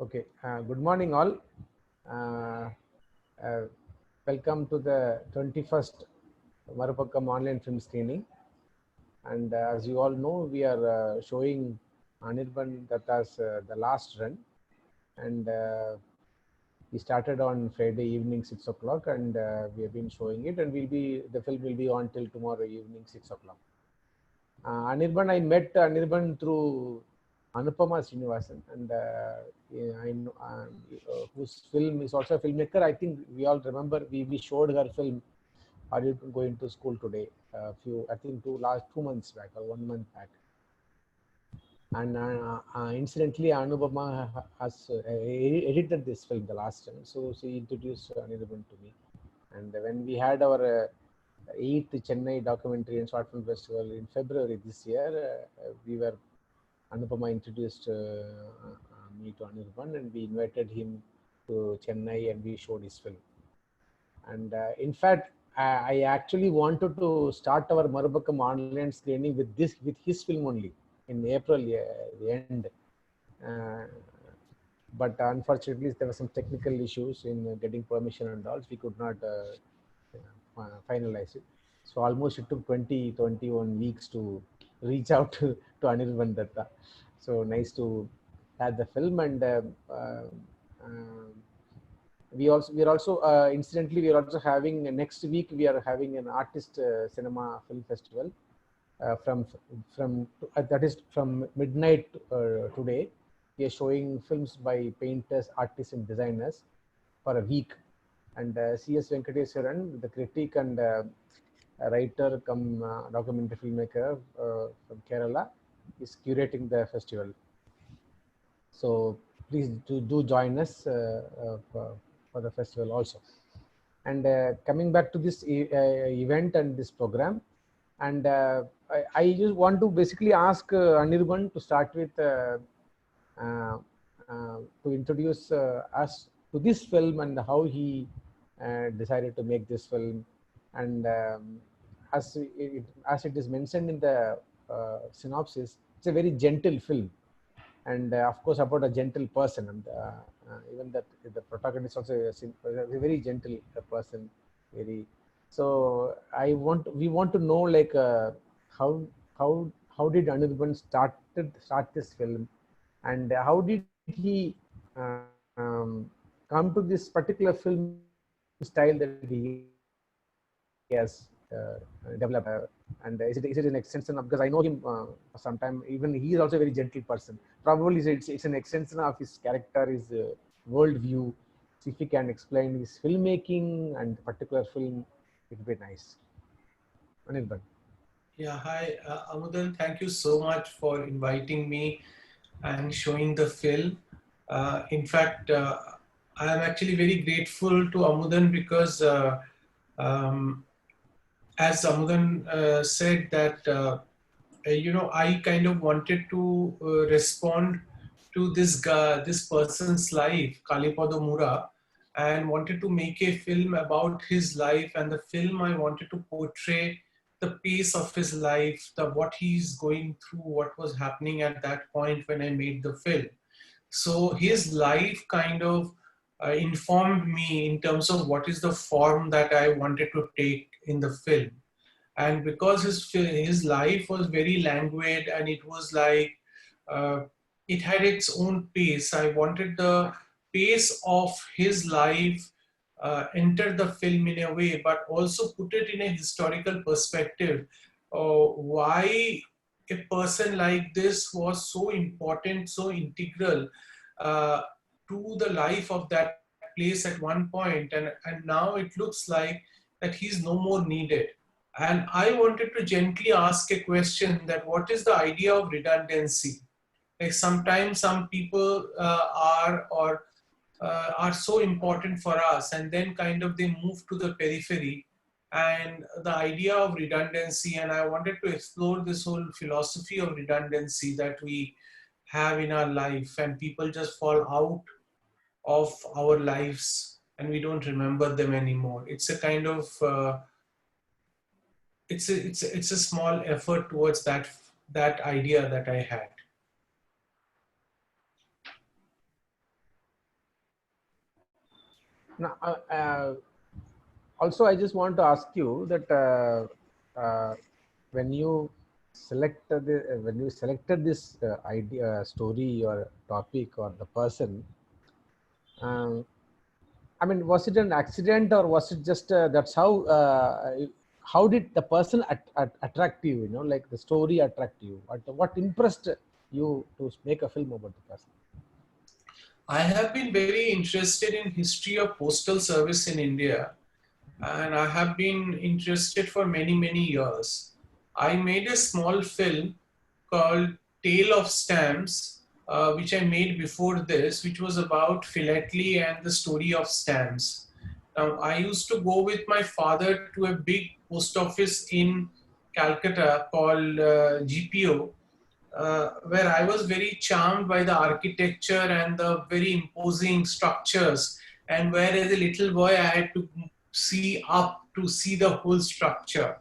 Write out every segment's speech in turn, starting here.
Okay, good morning all. Uh, uh, Welcome to the 21st Marupakkam online film screening. And as you all know, we are showing Anirban Datta's The Last Run. And we started on Friday evening 6 o'clock, and we have been showing it. And the film will be on till tomorrow evening 6 o'clock. Anirban, I met Anirban through Anupama Srinivasan, and I know, whose film is also a filmmaker. I think we all remember we showed her film. Are you going to school today? I think last 2 months back or 1 month back. And incidentally, Anupama has edited this film the last time, so she introduced Anirban to me. And when we had our 8th Chennai Documentary and Short Film Festival in February this year, we were Anupama introduced me to Anirban, and we invited him to Chennai, and we showed his film. And in fact, I actually wanted to start our Marupakkam online screening with his film only in April, the end. Uh, but unfortunately, there were some technical issues in getting permission and all. So we could not finalize it. So almost it took 21 weeks to reach out to Anirban Datta. So nice to have the film. And we are also incidentally we are also having next week we are having an artist cinema film festival from that is from midnight today. We are showing films by painters, artists, and designers for a week. And C.S. Venkateswaran, the critic and writer come documentary filmmaker from Kerala, is curating the festival. So please do join us for the festival also. And coming back to this event and this program, and I just want to basically ask Anirban to start with uh, to introduce us to this film and how he decided to make this film. And as it is mentioned in the synopsis, it's a very gentle film, and of course about a gentle person. And even that the protagonist also a very gentle person, very. So we want to know, like, how how did Anirban start this film, and how did he come to this particular film style that he has developed, and is it an extension of, because I know him for some time, even he is also a very gentle person. Probably it's an extension of his character, his worldview. So if he can explain his filmmaking and particular film, it would be nice. Anirban. Yeah, hi, Amudan. Thank you so much for inviting me and showing the film. In fact, I am actually very grateful to Amudan because, um, as Amudan said, that I kind of wanted to respond to this guy, this person's life, Kalipada Mura, and wanted to make a film about his life. And the film I wanted to portray the pace of his life, the what he's going through, what was happening at that point when I made the film. So his life kind of informed me in terms of what is the form that I wanted to take in the film. And because his life was very languid and it was like uh, it had its own pace, I wanted the pace of his life enter the film in a way, but also put it in a historical perspective. Why a person like this was so important, so integral uh, to the life of that place at one point, and now it looks like that he's no more needed. And I wanted to gently ask a question, that what is the idea of redundancy? Like sometimes some people are so important for us, and then kind of they move to the periphery. And the idea of redundancy, and I wanted to explore this whole philosophy of redundancy that we have in our life, and people just fall out of our lives and we don't remember them anymore. It's a kind of it's a small effort towards that idea that I had. Now, also, I just want to ask you that when you selected this idea, story, or topic, or the person, um, I mean, was it an accident, or was it just that's how did the person attract you? You know, like the story attract you. What impressed you to make a film about the person? I have been very interested in history of postal service in India, and I have been interested for many, many years. I made a small film called Tale of Stamps, which I made before this, which was about philately and the story of stamps. Now, I used to go with my father to a big post office in Calcutta called GPO, where I was very charmed by the architecture and the very imposing structures. And where as a little boy, I had to see up to see the whole structure.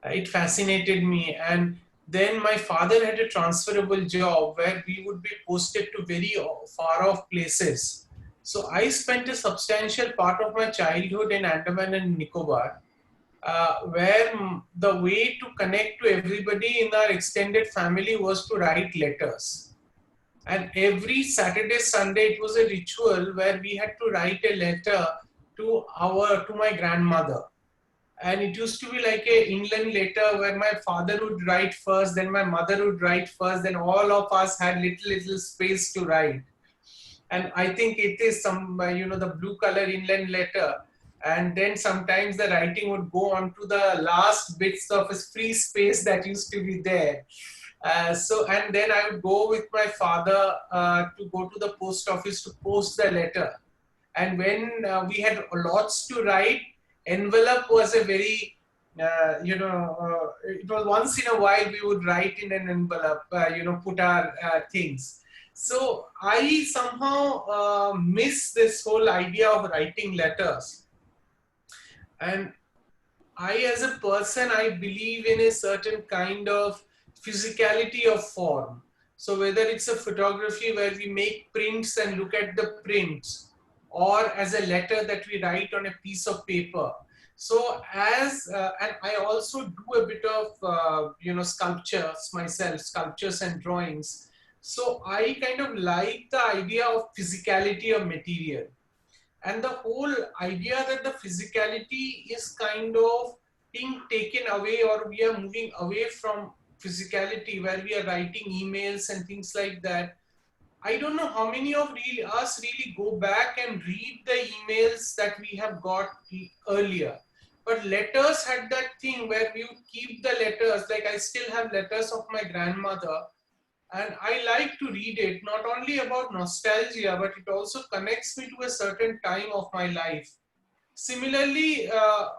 It fascinated me. And then my father had a transferable job where we would be posted to very far off places. So I spent a substantial part of my childhood in Andaman and Nicobar, where the way to connect to everybody in our extended family was to write letters. And every Saturday, Sunday, it was a ritual where we had to write a letter to my grandmother. And it used to be like a inland letter where my father would write first, then my mother would write first, then all of us had little space to write. And I think it is some the blue color inland letter, and then sometimes the writing would go on to the last bits of a free space that used to be there. And then I would go with my father to go to the post office to post the letter. And when we had lots to write, envelope was a very it was once in a while we would write in an envelope, put our things. So I somehow miss this whole idea of writing letters. And I, as a person, I believe in a certain kind of physicality of form. So whether it's a photography where we make prints and look at the prints, or as a letter that we write on a piece of paper. So and I also do a bit of sculptures myself, sculptures and drawings. So I kind of like the idea of physicality of material, and the whole idea that the physicality is kind of being taken away, or we are moving away from physicality where we are writing emails and things like that. I don't know how many of us really go back and read the emails that we have got earlier. But letters had that thing where we would keep the letters. Like I still have letters of my grandmother, and I like to read it, not only about nostalgia, but it also connects me to a certain time of my life. Similarly,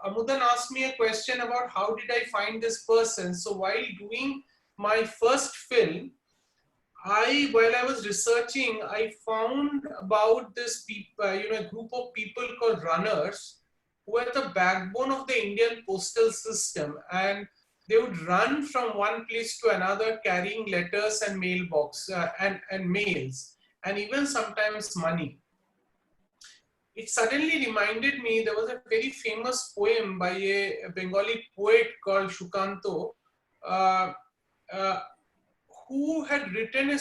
Amudan asked me a question about how did I find this person. So while doing my first film, while I was researching, I found about this group of people called runners, who are the backbone of the Indian postal system, and they would run from one place to another carrying letters and mailbox and mails, and even sometimes money. It suddenly reminded me there was a very famous poem by a Bengali poet called Shukanto, uh, uh, who had written a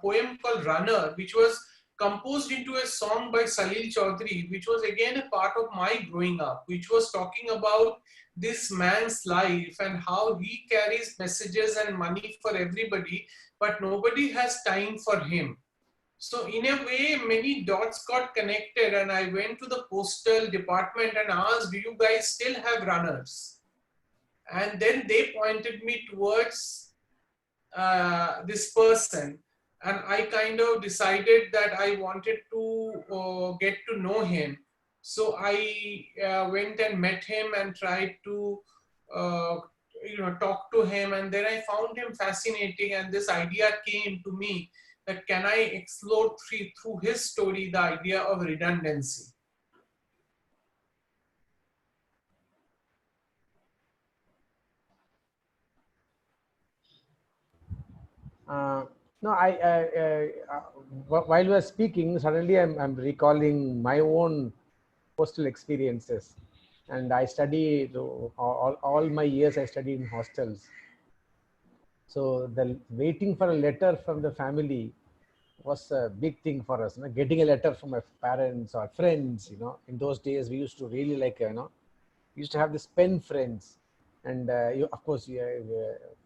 poem called Runner, which was composed into a song by Salil Chaudhary, which was again a part of my growing up, which was talking about this man's life and how he carries messages and money for everybody, but nobody has time for him. So in a way, many dots got connected, and I went to the postal department and asked, do you guys still have runners? And then they pointed me towards this person, and I kind of decided that I wanted to get to know him. So I went and met him and tried to uh, talk to him, and then I found him fascinating, and this idea came to me that can I explore through his story the idea of redundancy. Uh, No, while we were speaking, suddenly I'm recalling my own postal experiences. And I studied, all my years I studied in hostels. So the waiting for a letter from the family was a big thing for us. Getting a letter from my parents or friends. In those days we used to really like, we used to have this pen friends, and of course,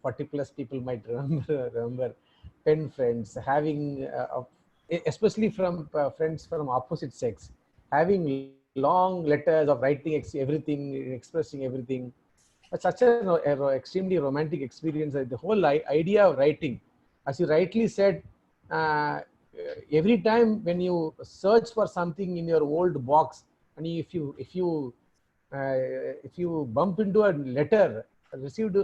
40 plus people might remember pen friends having, especially from friends from opposite sex, having long letters of writing everything, expressing everything. It's such a extremely romantic experience. The whole idea of writing, as you rightly said, uh, every time when you search for something in your old box, and if you bump into a letter received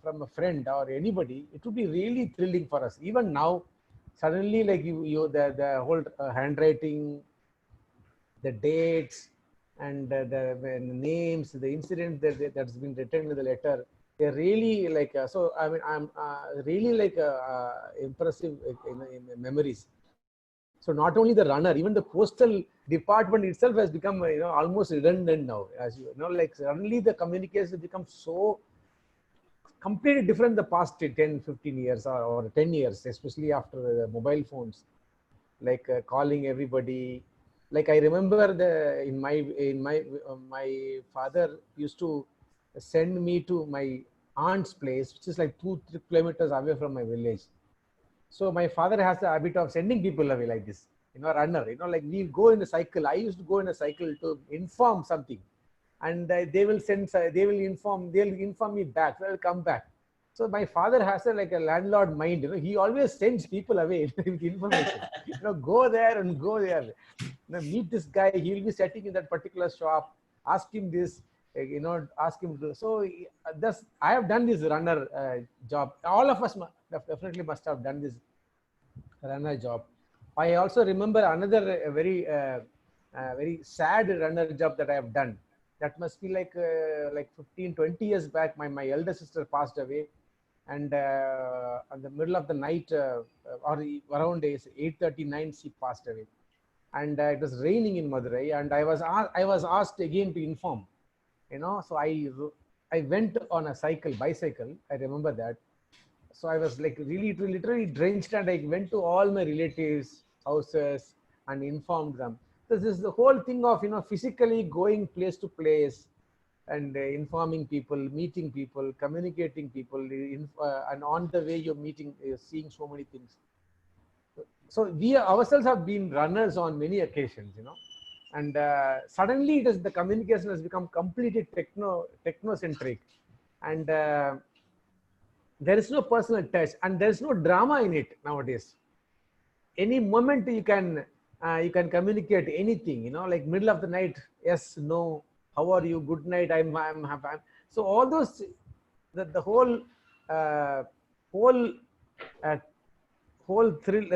from a friend or anybody, it would be really thrilling for us. Even now, suddenly, like the whole handwriting, the dates, and the names, the incident that's been written in the letter, they're really like, so I mean, I'm really like impressive in memories. So not only the runner, even the postal department itself has become, almost redundant now. As like suddenly the communication has become so completely different the past 10, 15 years, or 10 years, especially after the mobile phones, like calling everybody. Like I remember my father used to send me to my aunt's place, which is like 2-3 kilometers away from my village. So my father has the habit of sending people away like this, runner, like we go in a cycle. I used to go in a cycle to inform something, and they'll inform me back. So I'll come back. So my father has like a landlord mind. He always sends people away with information. Go there and go there. Meet this guy. He will be sitting in that particular shop. Ask him this. Ask him. So thus, I have done this runner job. All of us definitely must have done this runner job. I also remember another very sad runner job that I have done. That must be like 15, 20 years back. My elder sister passed away, and in the middle of the night, or around 8:39, she passed away. And it was raining in Madurai, and I was asked again to inform. So I went on a bicycle. I remember that. So I was like really literally drenched, and I went to all my relatives' houses and informed them. So this is the whole thing of physically going place to place, and informing people, meeting people, communicating people, and on the way you're meeting, seeing so many things. So we ourselves have been runners on many occasions, and suddenly the communication has become completely technocentric, and there is no personal touch, and there is no drama in it nowadays. Any moment you can communicate anything, like middle of the night, yes, no, how are you, good night, I'm happy. So all those, the uh, whole uh, whole thrill,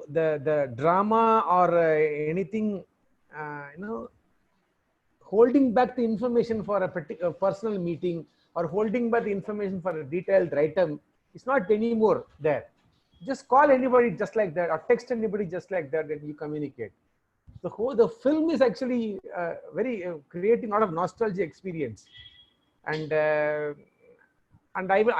the drama, or anything, holding back the information for a particular personal meeting, or holding back the information for a detailed item, is not anymore there. Just call anybody just like that, or text anybody just like that, and you communicate. The film is actually very creating a lot of nostalgia experience. And I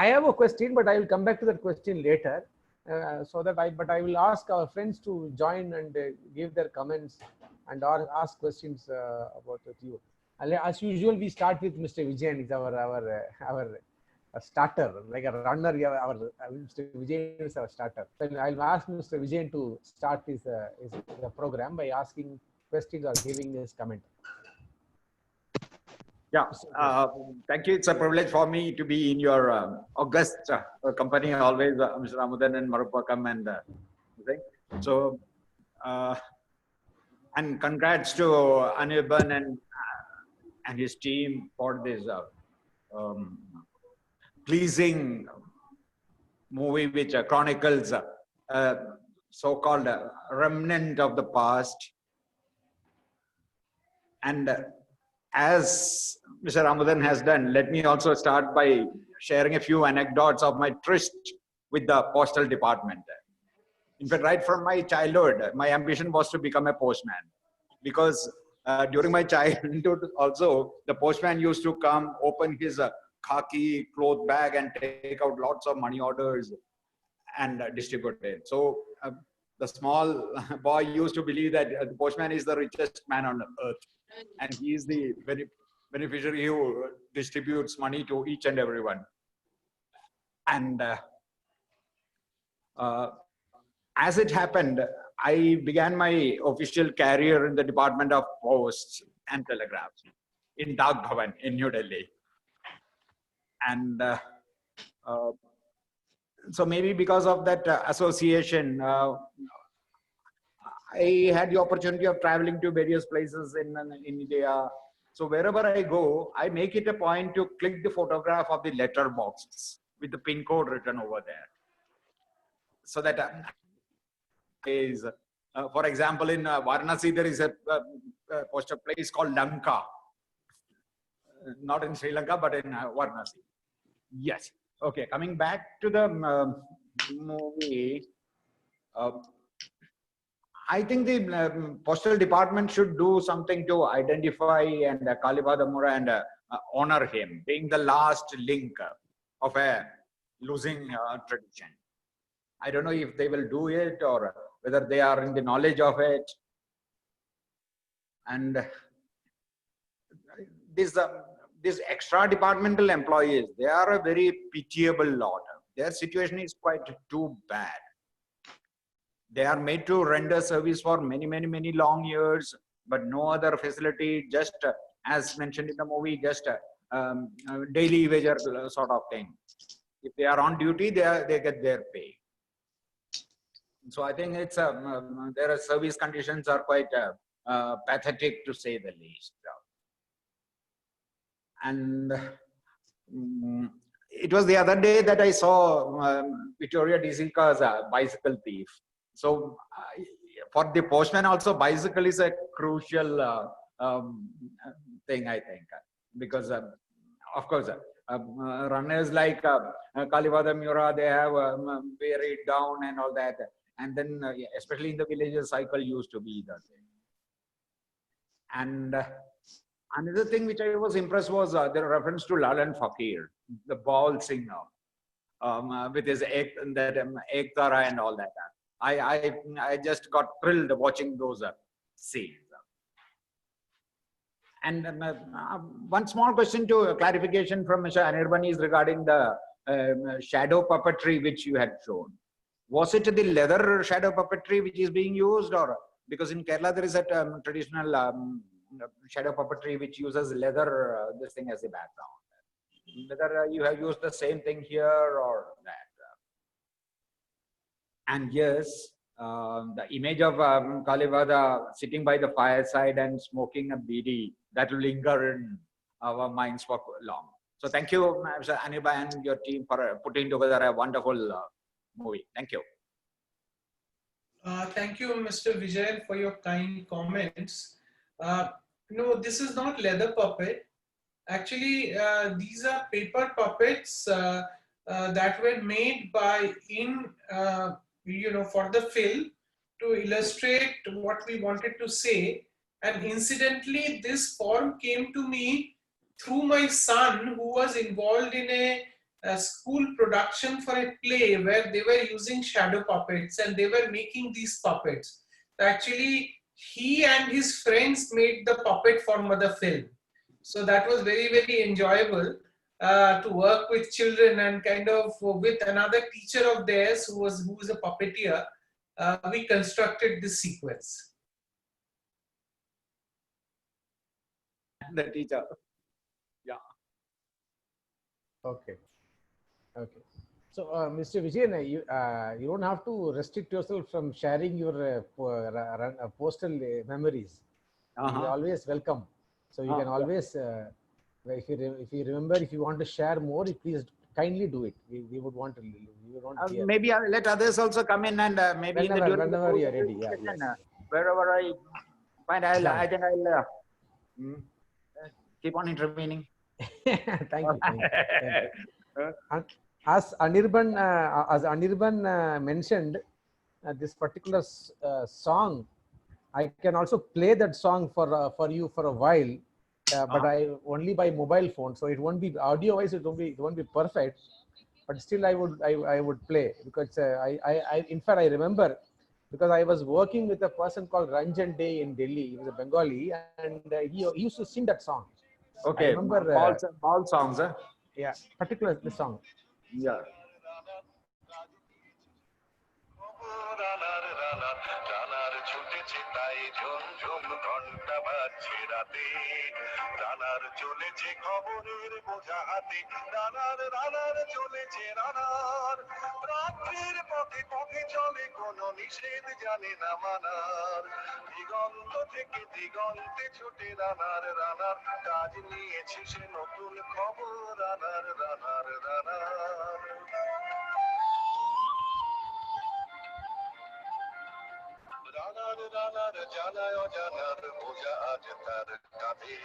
have a question, but I will come back to that question later. But I will ask our friends to join and give their comments, and or ask questions about it. You, as usual, we start with Mr. Vijayan. Is our starter, like a runner. Our Mr. Vijayan is our starter. So I'll ask Mr. Vijayan to start his program by asking questions or giving his comment. Yeah, thank you. It's a privilege for me to be in your august company always, Mr. Amudan and Marupakkam and so. And congrats to Anirban and his team for this pleasing movie which chronicles so-called remnant of the past. And as Mr. Amudan has done, let me also start by sharing a few anecdotes of my tryst with the postal department. In fact, right from my childhood, my ambition was to become a postman, because during my childhood also, the postman used to come, open his khaki cloth bag and take out lots of money orders and distribute it. So the small boy used to believe that the postman is the richest man on earth, and he is the beneficiary who distributes money to each and everyone. And as it happened, I began my official career in the Department of Posts and Telegraphs in Dak Bhavan in New Delhi. And so maybe because of that association, I had the opportunity of traveling to various places in India. So wherever I go, I make it a point to click the photograph of the letter boxes with the pin code written over there. So that for example, in Varanasi, there is a postal place called Lanka. Not in Sri Lanka, but in Varanasi. Yes. Okay, coming back to the movie, I think the postal department should do something to identify and Kalivada Mura and honor him, being the last link of a losing tradition. I don't know if they will do it or whether they are in the knowledge of it. And these extra departmental employees, they are a very pitiable lot. Their situation is quite too bad. They are made to render service for many long years, but no other facility, just as mentioned in the movie, just daily wager sort of thing. If they are on duty, they get their pay. So I think it's their service conditions are quite pathetic, to say the least. And it was the other day that I saw Victoria de Sica's bicycle thief. So for the postman also, bicycle is a crucial thing, I think, because of course runners like Kalivada Mura, they have weighed down and all that. And then especially in the villages, cycle used to be the thing. And another thing which I was impressed was the reference to Lalan Fakir, the ball singer, with his Ektara and all that. I just got thrilled watching those scenes. And one small question to clarification from Mr. Anirban is regarding the shadow puppetry which you had shown. Was it the leather shadow puppetry which is being used, or because in Kerala there is a traditional shadow puppetry which uses leather this thing as a background? Whether you have used the same thing here or that? And yes, the image of Kalivada sitting by the fireside and smoking a bidi, that will linger in our minds for long. So thank you, Mr. Anirban and your team, for putting together a wonderful movie. Thank you. Thank you, Mr. Vijay, for your kind comments. No, this is not leather puppet. Actually, these are paper puppets that were made by for the film to illustrate what we wanted to say. And incidentally, this form came to me through my son, who was involved in a school production for a play where they were using shadow puppets and they were making these puppets. Actually, he and his friends made the puppet form of the film. So that was very enjoyable to work with children, and kind of with another teacher of theirs who was a puppeteer, we constructed this sequence. The teacher. Yeah. Okay. Okay. So, Mr. Vijayan, you don't have to restrict yourself from sharing your postal memories. You're always welcome. So you can always, if you remember, if you want to share more, please kindly do it. We would want to. We would want to maybe I'll let others also come in, and maybe whenever you're ready. Yeah, yes. Wherever I find, I think I'll keep on intervening. Thank you. Thank you. As Anirban mentioned, this particular song, I can also play that song for you for a while, but I only by mobile phone, so it won't be audio-wise. It won't be perfect, but still I would play, because in fact I remember, because I was working with a person called Ranjan Dey in Delhi. He was a Bengali, and he used to sing that song. Okay, I remember ball songs, huh? yeah, particular the song. Yeah. চলেছে খবরের বোঝা হাতে রানার রানার চলেছে রানার রাত্রির পথে পথে চলে কোনো নিষেধ জানে না মানার দিগন্ত থেকে দিগন্তে ছুটে রানার রানার কাজ নিয়েছে সে নতুন খবর রানার রানার রানার রানার রানার জানায় অজানার বোঝা আজ তার কাঁধে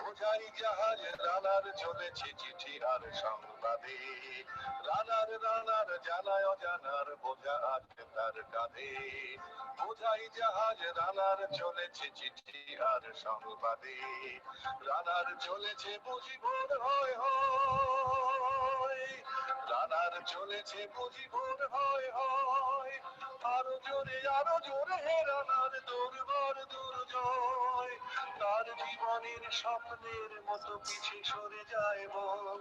বোঝাই জাহাজ রানার চলেছে চিঠি আর সংবাদে রানার রানার জানায় অজানার বোঝা আজ তার কাঁধে বোঝাই জাহাজ রানার চলেছে চিঠি আর সংবাদে রানার চলেছে বুঝি ভোর হয় হয় রানার চলেছে বুঝি ভোর হয় হয় আরো জোরে হে রানার দুর্বার দুর্জয় তার জীবনের স্বপ্নের মতো পিছে সরে যায় মন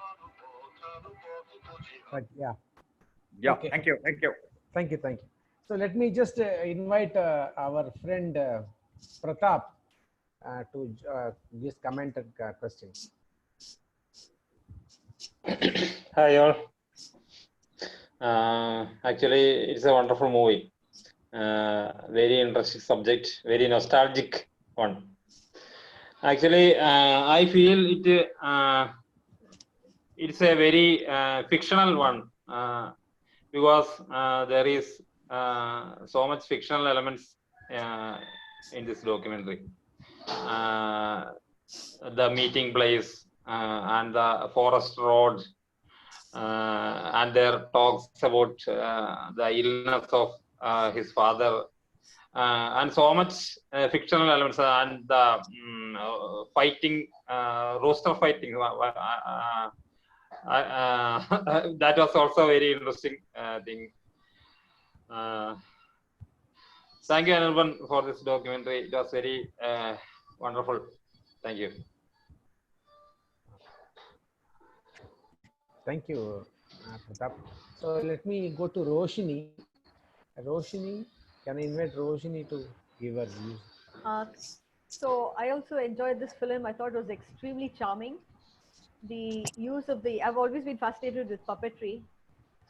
আরো পথ বুঝি But yeah, Okay. Thank you. thank you. So let me just invite our friend Pratap to just comment and question. Hi all. Actually, it's a wonderful movie. Very interesting subject, very nostalgic one. Actually, I feel it's a very fictional one, because there is so much fictional elements in this documentary. The meeting place and the forest road, and their talks about the illness of his father, and so much fictional elements, and the fighting, roaster fighting. That was also a very interesting thing. Thank you, Anirban, for this documentary. It was very wonderful. Thank you. Thank you, Pratap. So let me go to Roshini. Roshini, can I invite Roshini to give her views? So I also enjoyed this film. I thought it was extremely charming. The use of I've always been fascinated with puppetry.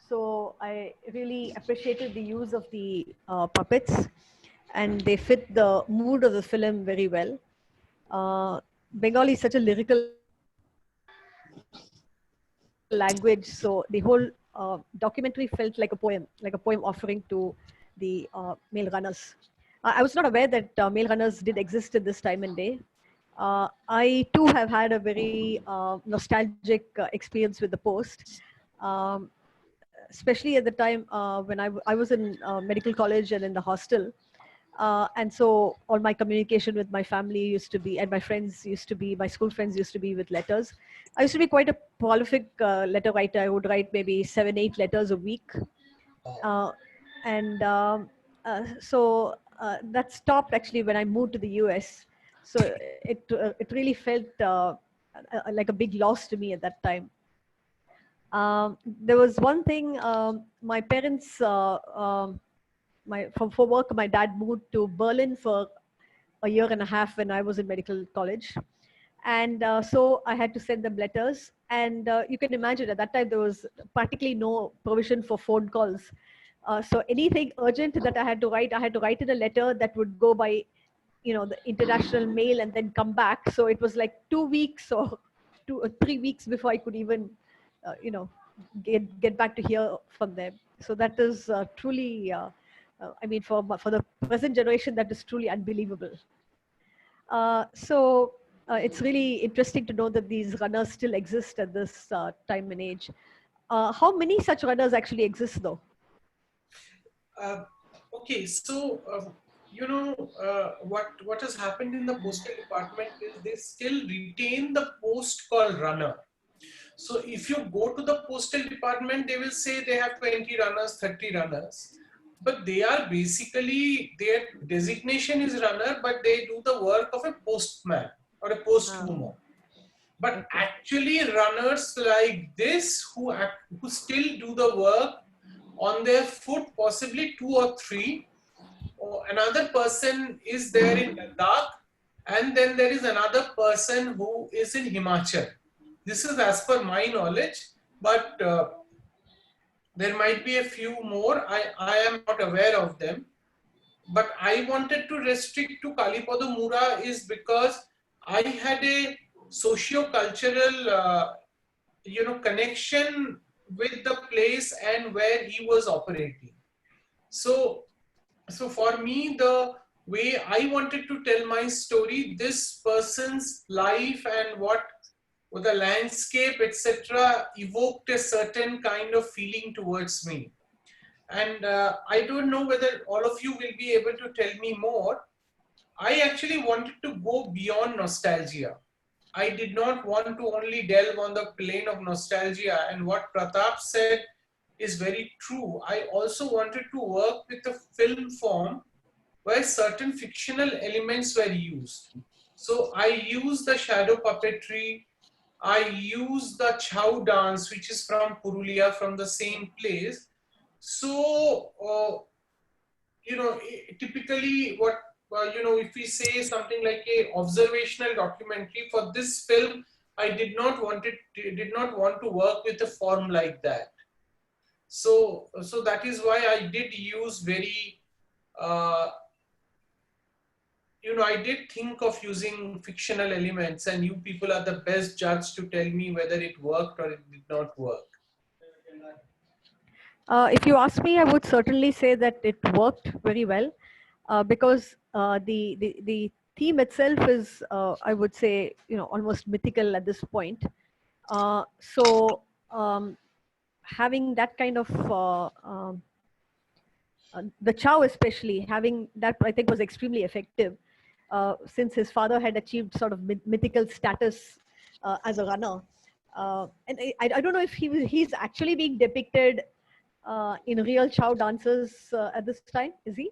So I really appreciated the use of the puppets, and they fit the mood of the film very well. Bengali is such a lyrical language, so the whole documentary felt like a poem offering to the male runners. I was not aware that male runners did exist at this time and day. I too have had a very nostalgic experience with the post, especially at the time when I was in medical college and in the hostel. And so all my communication with my family used to be, and my friends used to be, my school friends used to be with letters. I used to be quite a prolific letter writer. I would write maybe 7-8 letters a week. So that stopped actually when I moved to the US. So it really felt like a big loss to me at that time. There was one thing, my parents, for work, my dad moved to Berlin for a year and a half when I was in medical college. And so I had to send them letters. And you can imagine at that time, there was practically no provision for phone calls. So anything urgent that I had to write in a letter that would go by, the international mail and then come back. So it was like 2 weeks or 2 or 3 weeks before I could even, get back to hear from them. So that is truly, for the present generation, that is truly unbelievable. So it's really interesting to know that these runners still exist at this time and age. How many such runners actually exist, though? Okay, so what has happened in the postal department is they still retain the post called runner. So if you go to the postal department, they will say they have 20 runners, 30 runners, but they are basically, their designation is runner, but they do the work of a postman or a postwoman. But actually runners like this who still do the work on their foot, possibly 2 or 3, or another person is there in Ladakh, and then there is another person who is in Himachal. This is as per my knowledge, but there might be a few more. I am not aware of them. But I wanted to restrict to Kalipada Mura is because I had a socio-cultural connection with the place and where he was operating. So for me, the way I wanted to tell my story, this person's life and what the landscape, etc., evoked a certain kind of feeling towards me. And I don't know whether all of you will be able to tell me more. I actually wanted to go beyond nostalgia. I did not want to only delve on the plane of nostalgia, and what Pratap said is very true. I also wanted to work with a film form where certain fictional elements were used. So I used the shadow puppetry, I used the Chow dance, which is from Purulia, from the same place. So, typically what, if we say something like a observational documentary for this film, I did not want to work with a form like that. So that is why I did use very, I did think of using fictional elements, and you people are the best judge to tell me whether it worked or it did not work. If you ask me, I would certainly say that it worked very well because the theme itself is, I would say, almost mythical at this point. So having that kind of the Chow, especially having that, I think was extremely effective since his father had achieved sort of mythical status as a runner. And I don't know if he's actually being depicted in real Chow dances at this time, is he?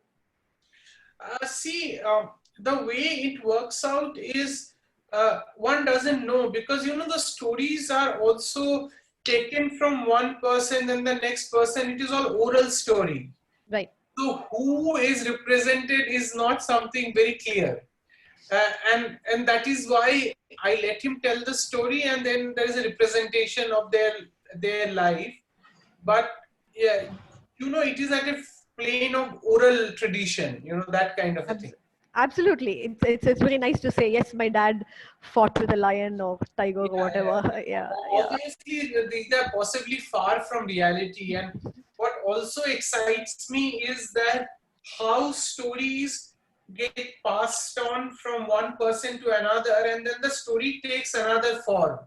See, the way it works out is one doesn't know, because the stories are also taken from one person and the next person. It is all oral story. Right. So who is represented is not something very clear. And that is why I let him tell the story, and then there is a representation of their life. But yeah, it is at a plane of oral tradition, that kind of a thing. Absolutely, it's very nice to say, yes, my dad fought with a lion or tiger or whatever. Yeah. Obviously, these are possibly far from reality, and what also excites me is that how stories get passed on from one person to another, and then the story takes another form.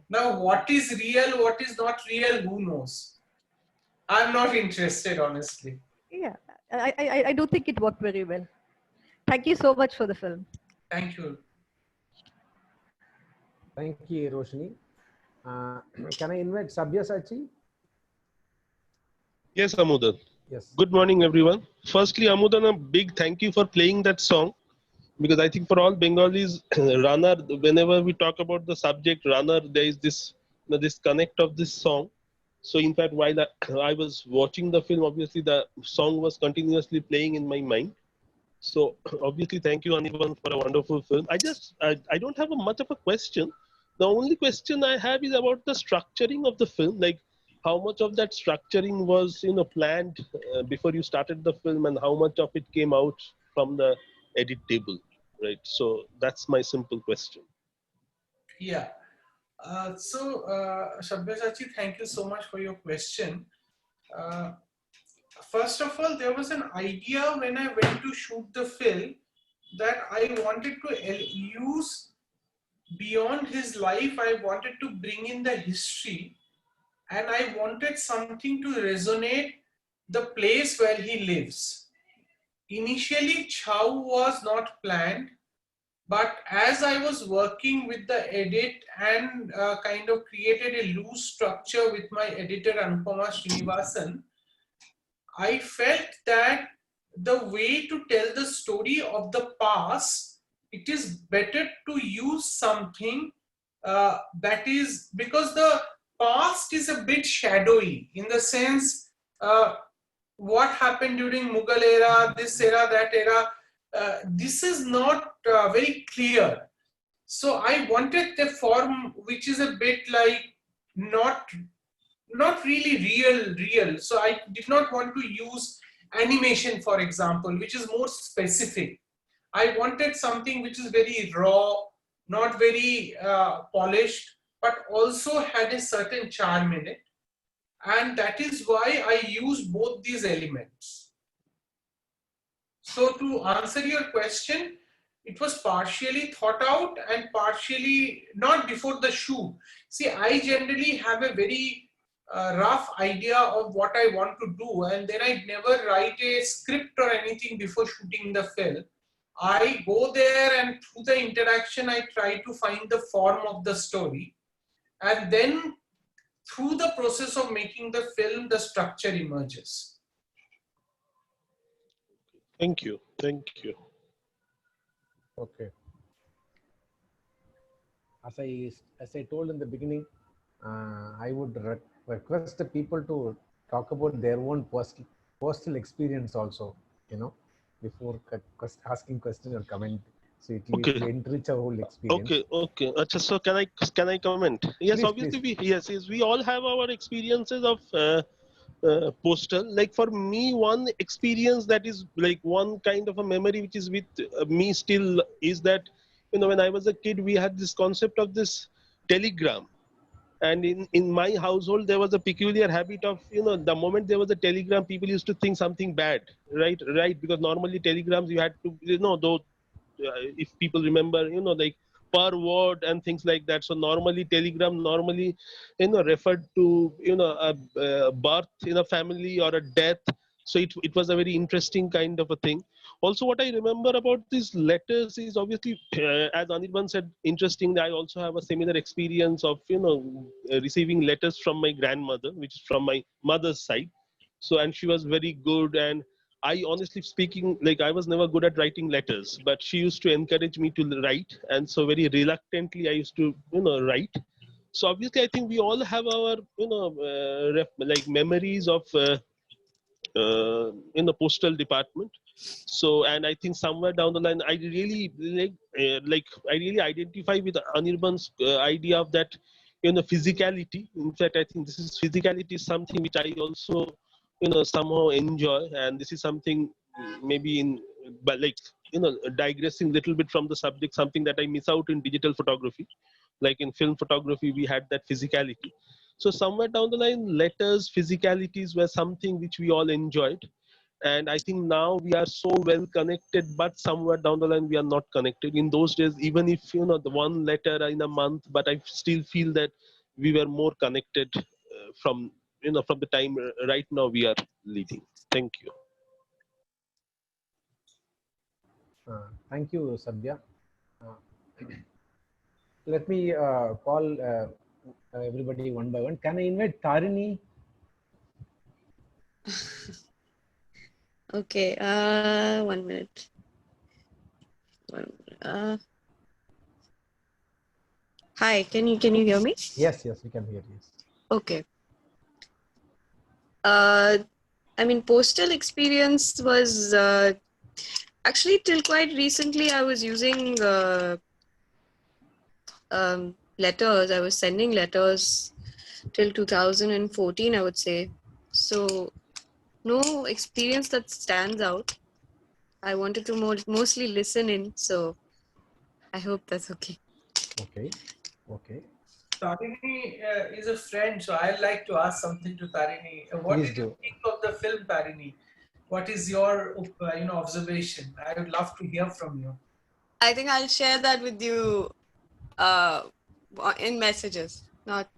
Now, what is real, what is not real, who knows? I'm not interested, honestly. Yeah, I do think it worked very well. Thank you so much for the film. Thank you. Thank you, Roshni. Can I invite Sabyasachi? Yes, Amudan. Yes. Good morning, everyone. Firstly, Amudan, a big thank you for playing that song, because I think for all Bengalis, runner, whenever we talk about the subject runner, there is this this connect of this song. So in fact, while I was watching the film, obviously the song was continuously playing in my mind. So obviously, thank you, Anirban, for a wonderful film. I don't have much of a question. The only question I have is about the structuring of the film, like how much of that structuring was planned before you started the film, and how much of it came out from the edit table, right? So that's my simple question. Yeah. Sabyasachi, thank you so much for your question. First of all, there was an idea when I went to shoot the film that I wanted to use beyond his life. I wanted to bring in the history, and I wanted something to resonate the place where he lives. Initially, Chow was not planned, but as I was working with the edit and kind of created a loose structure with my editor Anupama Srinivasan, I felt that the way to tell the story of the past, it is better to use something that is, because the past is a bit shadowy in the sense what happened during Mughal era, this era, that era, this is not very clear. So I wanted the form which is a bit like not really real. So I did not want to use animation, for example, which is more specific. I wanted something which is very raw, not very polished, but also had a certain charm in it. And that is why I use both these elements. So to answer your question, it was partially thought out and partially not before the shoot. See, I generally have a very rough idea of what I want to do, and then I never write a script or anything before shooting the film. I go there, and through the interaction, I try to find the form of the story. And then through the process of making the film, the structure emerges. Thank you. Thank you. Okay. As I told in the beginning, I would request the people to talk about their own personal experience also, before asking question or comment. So it will enrich our whole experience. Okay. Achha, so can I comment? Yes, Please, obviously yes, we all have our experiences of postal. Like for me, one experience that is like one kind of a memory which is with me still is that, when I was a kid, we had this concept of this telegram. And in my household, there was a peculiar habit of, the moment there was a telegram, people used to think something bad, right? Because normally telegrams, you had to, though, if people remember, like per word and things like that. So normally telegram referred to, a birth in a family or a death. So it was a very interesting kind of a thing. Also, what I remember about these letters is obviously, as Anirban said, interesting. I also have a similar experience of, receiving letters from my grandmother, which is from my mother's side. So, and she was very good. And I, honestly speaking, like I was never good at writing letters, but she used to encourage me to write. And so very reluctantly, I used to, write. So obviously, I think we all have our, like memories of, in the postal department. So, and I think somewhere down the line, I really I really identify with Anirban's idea of that, physicality. In fact, I think this is physicality is something which I also, somehow enjoy. And this is something maybe but like, digressing a little bit from the subject, something that I miss out in digital photography. Like in film photography, we had that physicality. So somewhere down the line, letters, physicalities were something which we all enjoyed. And I think now we are so well connected, but somewhere down the line, we are not connected. In those days, even if, the one letter in a month, but I still feel that we were more connected from the time right now we are leading. Thank you. Thank you, Sadhya. Let me call everybody one by one. Can I invite Tarini? Okay, 1 minute. Hi, can you hear me? Yes, we can hear you. Okay. I mean, postal experience was actually till quite recently. I was using letters. I was sending letters till 2014, I would say. So no experience that stands out. I wanted to mostly listen in, so I hope that's okay. Okay. Tarini is a friend, so I'd like to ask something to Tarini. What did you think of the film, Tarini? What is your observation? I would love to hear from you. I think I'll share that with you in messages. Not.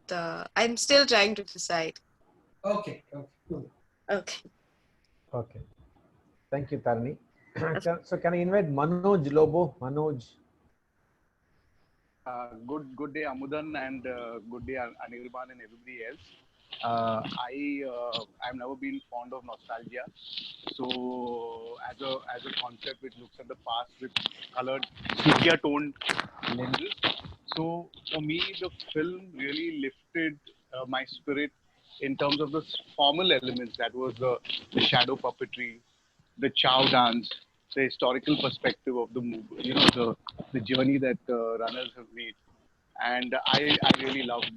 I'm still trying to decide. Okay. Cool. Okay. Okay. Thank you, Tarni. So can I invite Manoj Lobo? Manoj. Good day, Amudan, and good day, Anirban and everybody else. I've never been fond of nostalgia. So as a concept which looks at the past with colored, sepia toned lenses. So for me, the film really lifted my spirit in terms of the formal elements. That was the shadow puppetry, the chow dance, the historical perspective of the movie, the journey that runners have made. And I really loved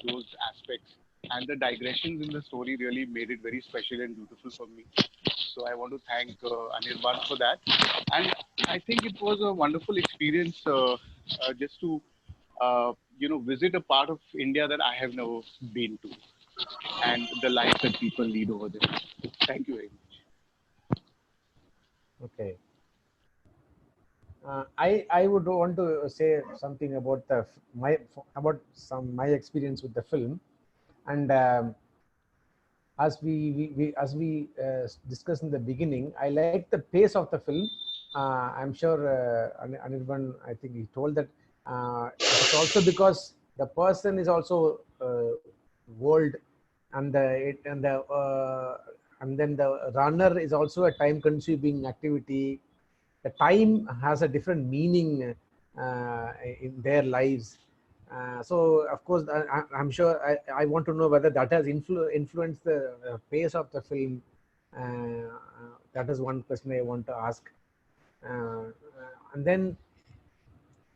those aspects. And the digressions in the story really made it very special and beautiful for me. So I want to thank Anirban for that. And I think it was a wonderful experience just to, visit a part of India that I have never been to and the life that people lead over there. Thank you very much. Okay. I would want to say something about my experience with the film, and as we discussed in the beginning, I like the pace of the film. I'm sure Anirban, I think he told that it's also because the person is also world, and and then the runner is also a time-consuming activity. The time has a different meaning in their lives. So of course, I'm sure I want to know whether that has influenced the pace of the film. That is one question I want to ask. And then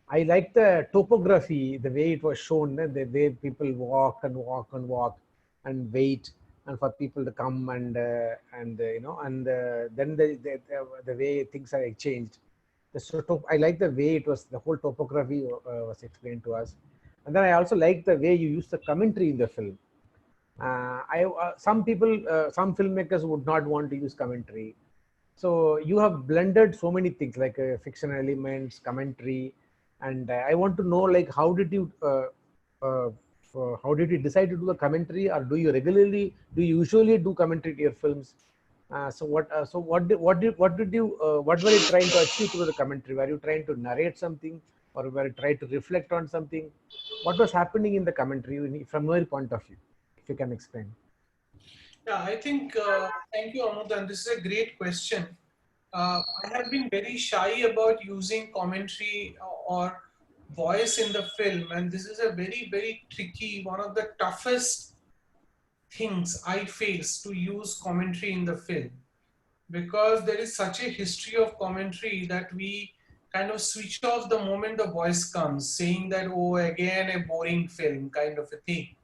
I like the topography, the way it was shown, the way people walk and walk and walk and wait, and for people to come and then the way things are exchanged. I like the way it was, the whole topography was explained to us. And then I also like the way you use the commentary in the film. Some filmmakers would not want to use commentary. So you have blended so many things like fiction elements, commentary, and I want to know, like, how did you decide to do the commentary, or do you usually do commentary to your films? What were you trying to achieve through the commentary? Were you trying to narrate something, or were you trying to reflect on something? What was happening in the commentary from your point of view, if you can explain? Yeah, I think, thank you, Amudan. This is a great question. I have been very shy about using commentary or voice in the film, and this is a very, very tricky, one of the toughest things I face to use commentary in the film, because there is such a history of commentary that we kind of switch off the moment the voice comes, saying that, oh, again a boring film kind of a thing.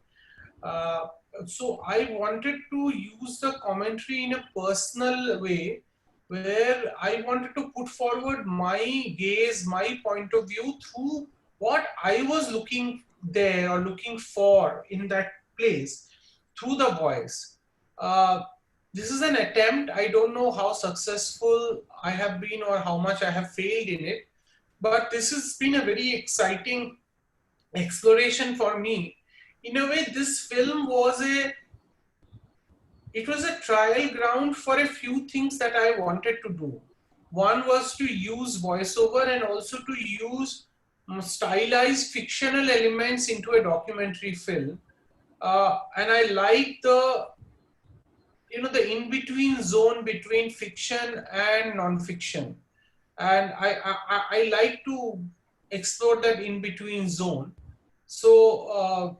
So I wanted to use the commentary in a personal way, where I wanted to put forward my gaze, my point of view through what I was looking there or looking for in that place through the voice. This is an attempt. I don't know how successful I have been or how much I have failed in it, but this has been a very exciting exploration for me. In a way, this film was a trial ground for a few things that I wanted to do. One was to use voiceover and also to use stylized fictional elements into a documentary film. And I like the in-between zone between fiction and non-fiction. And I like to explore that in-between zone. So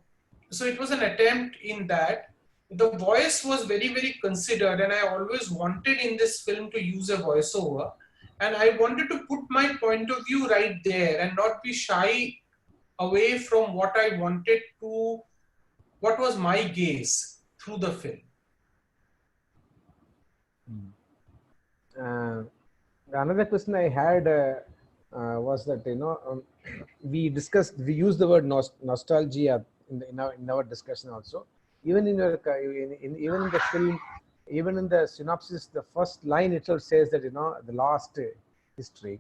it was an attempt in that. The voice was very, very considered, and I always wanted in this film to use a voiceover. And I wanted to put my point of view right there and not be shy away from what I wanted to, what was my gaze through the film. Another question I had was that, we used the word nostalgia in our discussion also. Even in the film, even in the synopsis, the first line itself says that, the lost history.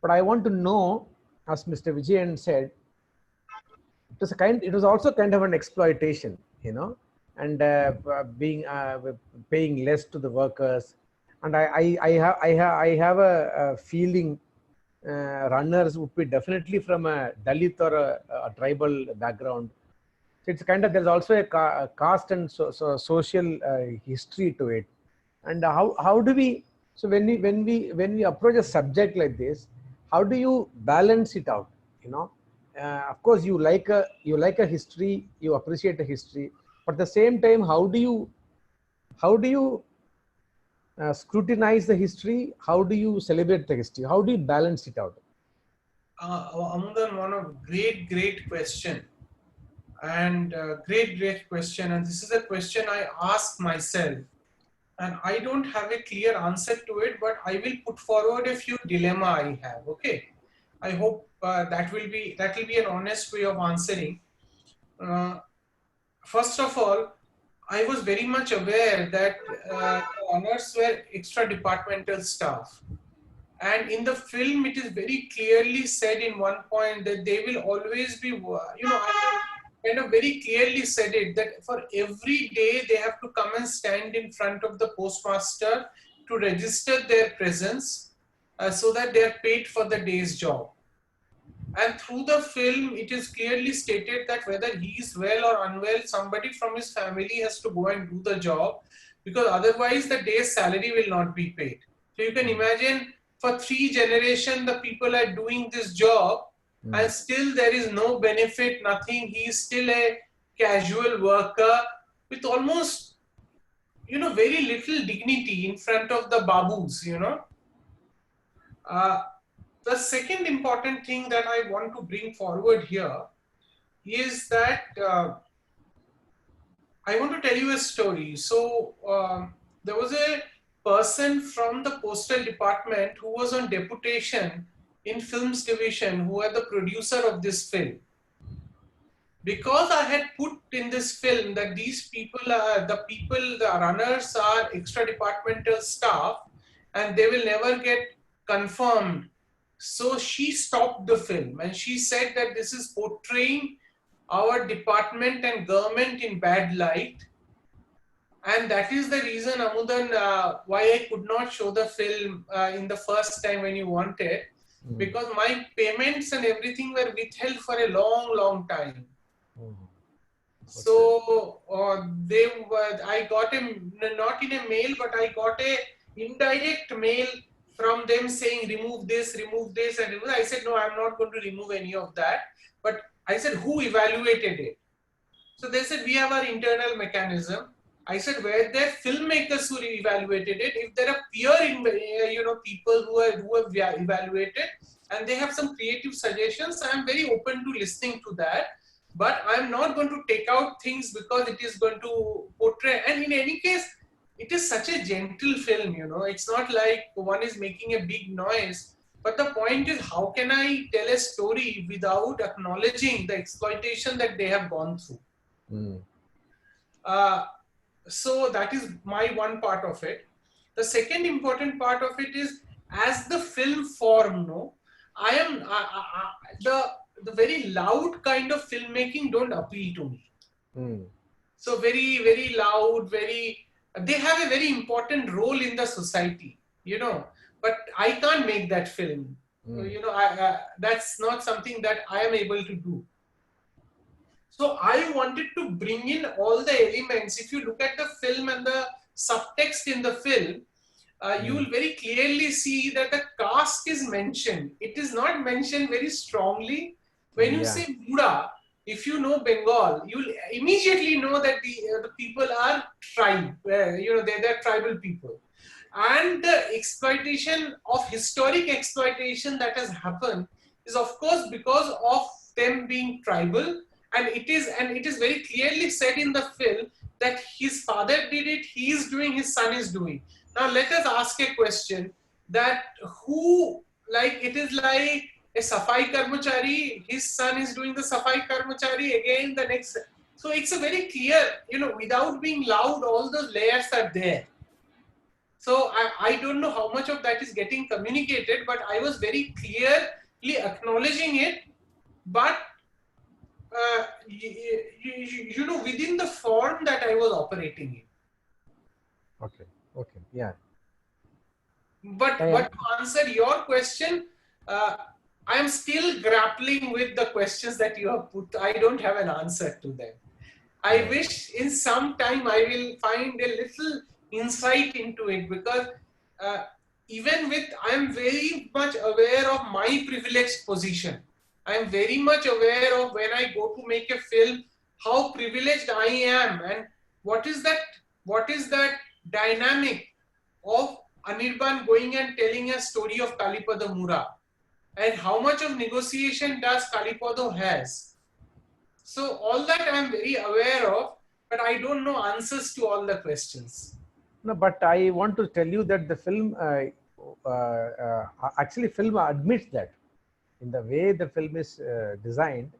But I want to know, as Mr. Vijayan said, it was also kind of an exploitation, and paying less to the workers, And I have a feeling runners would be definitely from a Dalit or a tribal background. So it's kind of, there's also a caste and social history to it. And how do we, so when we approach a subject like this, how do you balance it out? You know, of course you like a history, you appreciate a history, but at the same time, how do you scrutinize the history? How do you celebrate the history? How do you balance it out? Amudan, one of great question, and great question. And this is a question I ask myself, and I don't have a clear answer to it, but I will put forward a few dilemma I have. Okay, I hope that will be an honest way of answering. First of all, I was very much aware that the runners were extra departmental staff. And in the film, it is very clearly said in one point that they will always be, I kind of very clearly said it, that for every day they have to come and stand in front of the postmaster to register their presence so that they are paid for the day's job. And through the film, it is clearly stated that whether he is well or unwell, somebody from his family has to go and do the job, because otherwise the day's salary will not be paid. So you can imagine, for 3 generations, the people are doing this job and still there is no benefit, nothing. He is still a casual worker with almost, very little dignity in front of the babus, The second important thing that I want to bring forward here is that I want to tell you a story. So there was a person from the postal department who was on deputation in films division, who were the producer of this film. Because I had put in this film that these people are the runners are extra departmental staff and they will never get confirmed. So she stopped the film and she said that this is portraying our department and government in bad light. And that is the reason, Amudan, why I could not show the film in the first time when you wanted, because my payments and everything were withheld for a long time. So I got not in a mail, but I got a indirect mail from them saying remove this and remove. I said, no, I'm not going to remove any of that. But I said, who evaluated it? So they said, we have our internal mechanism. I said, were there filmmakers who evaluated it? If there are people who have evaluated and they have some creative suggestions, I'm very open to listening to that. But I'm not going to take out things because it is going to portray. And in any case, it is such a gentle film, It's not like one is making a big noise. But the point is, how can I tell a story without acknowledging the exploitation that they have gone through? So that is my one part of it. The second important part of it is, as the film form, the very loud kind of filmmaking don't appeal to me. So very loud, they have a very important role in the society, but I can't make that film. That's not something that I am able to do. So I wanted to bring in all the elements. If you look at the film and the subtext in the film, you will very clearly see that the caste is mentioned. It is not mentioned very strongly. When you say Mura, if you know Bengal, you will immediately know that the people are tribe. They're tribal people. And the exploitation of historic exploitation that has happened is, of course, because of them being tribal. And it is very clearly said in the film that his father did it, he is doing, his son is doing. Now let us ask a question, that it is like a Safai Karmachari, his son is doing the Safai Karmachari, again the next. So it's a very clear, without being loud, all those layers are there. So I don't know how much of that is getting communicated, but I was very clearly acknowledging it. But within the form that I was operating in. Okay. Yeah. But to answer your question, I am still grappling with the questions that you have put. I don't have an answer to them. I wish in some time I will find a little insight into it, because even with, I am very much aware of my privileged position. I am very much aware of, when I go to make a film, how privileged I am, and what is that dynamic of Anirban going and telling a story of Kalipada Mura, and how much of negotiation does Kalipado has. So all that I am very aware of, but I don't know answers to all the questions. No, but I want to tell you that the film, actually film admits that in the way the film is designed,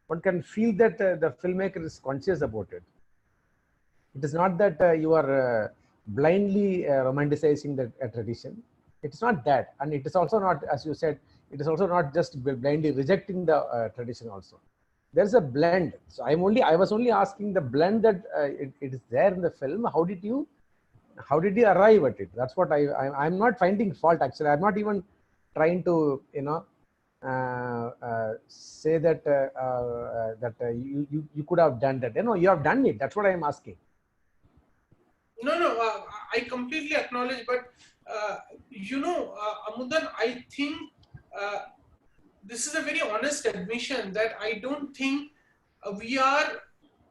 one can feel that the filmmaker is conscious about it. It is not that you are blindly romanticizing the tradition. It is not that. And it is also not, as you said, it is also not just blindly rejecting the tradition also. There's a blend. So I was only asking the blend that it is there in the film. How did you arrive at it? That's what I'm not finding fault, actually. I'm not even trying to, say that you could have done that. You have done it. That's what I'm asking. No, I completely acknowledge, but Amudan, I think this is a very honest admission that I don't think we have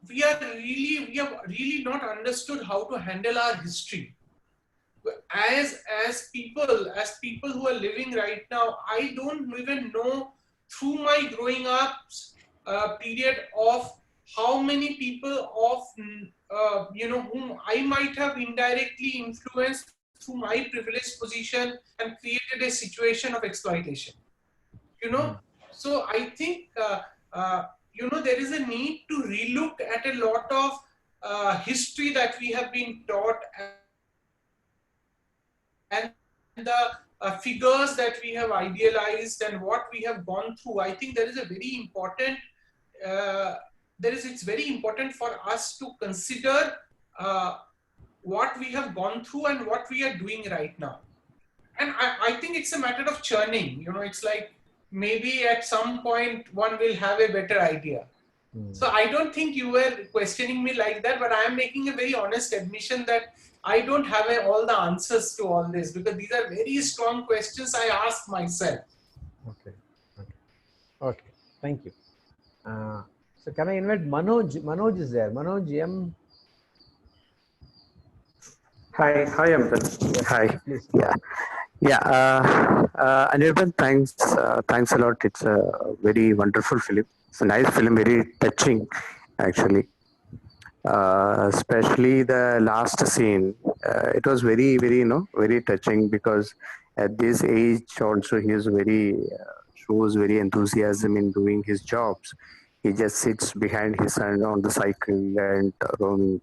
really not understood how to handle our history. As people who are living right now, I don't even know, through my growing up period, of how many people of whom I might have indirectly influenced through my privileged position and created a situation of exploitation. So I think there is a need to relook at a lot of history that we have been taught, and the figures that we have idealized and what we have gone through. I think there is a very important, it's very important for us to consider what we have gone through and what we are doing right now. And I think it's a matter of churning. It's like maybe at some point one will have a better idea. So I don't think you were questioning me like that, but I am making a very honest admission that I don't have all the answers to all this, because these are very strong questions I ask myself. Okay. Thank you. So can I invite Manoj? Manoj is there. Manoj M. Hi, Amudan. Yes, Hi. please. Anirban, thanks a lot. It's a very wonderful film. It's a nice film, very touching, actually. Especially the last scene. It was very, very, very touching, because at this age also he is shows very enthusiasm in doing his jobs. He just sits behind his son on the cycle and roaming.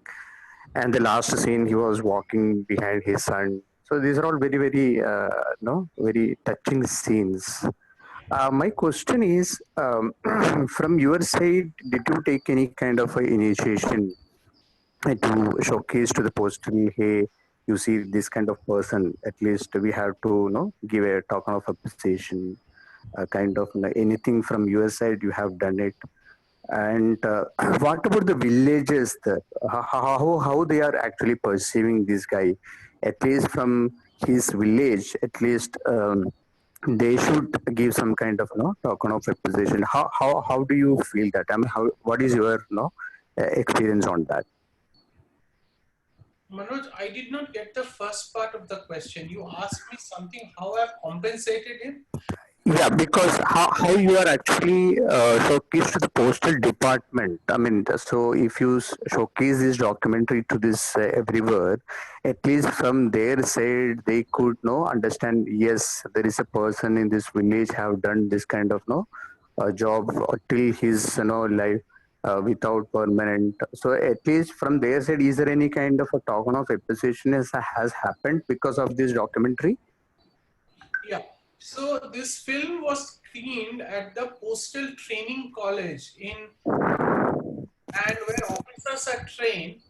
And the last scene, he was walking behind his son. So these are all very, very, very touching scenes. My question is, from your side, did you take any kind of initiation to showcase to the postal, hey, you see this kind of person, at least we have to give a token of appreciation, kind of anything from your side, you have done it? And what about the villages? How they are actually perceiving this guy? At least from his village, at least they should give some kind of token of appreciation. How do you feel that? I mean, what is your experience on that? Manoj, I did not get the first part of the question. You asked me something, how I've compensated him? Yeah, because how you are actually showcased to the postal department. I mean, so if you showcase this documentary to this everywhere, at least from their side, they could understand, yes, there is a person in this village have done this kind of job till his life without permanent. So at least from their side, is there any kind of a token of appreciation has happened because of this documentary? Yeah. So this film was screened at the Postal Training College and where officers are trained,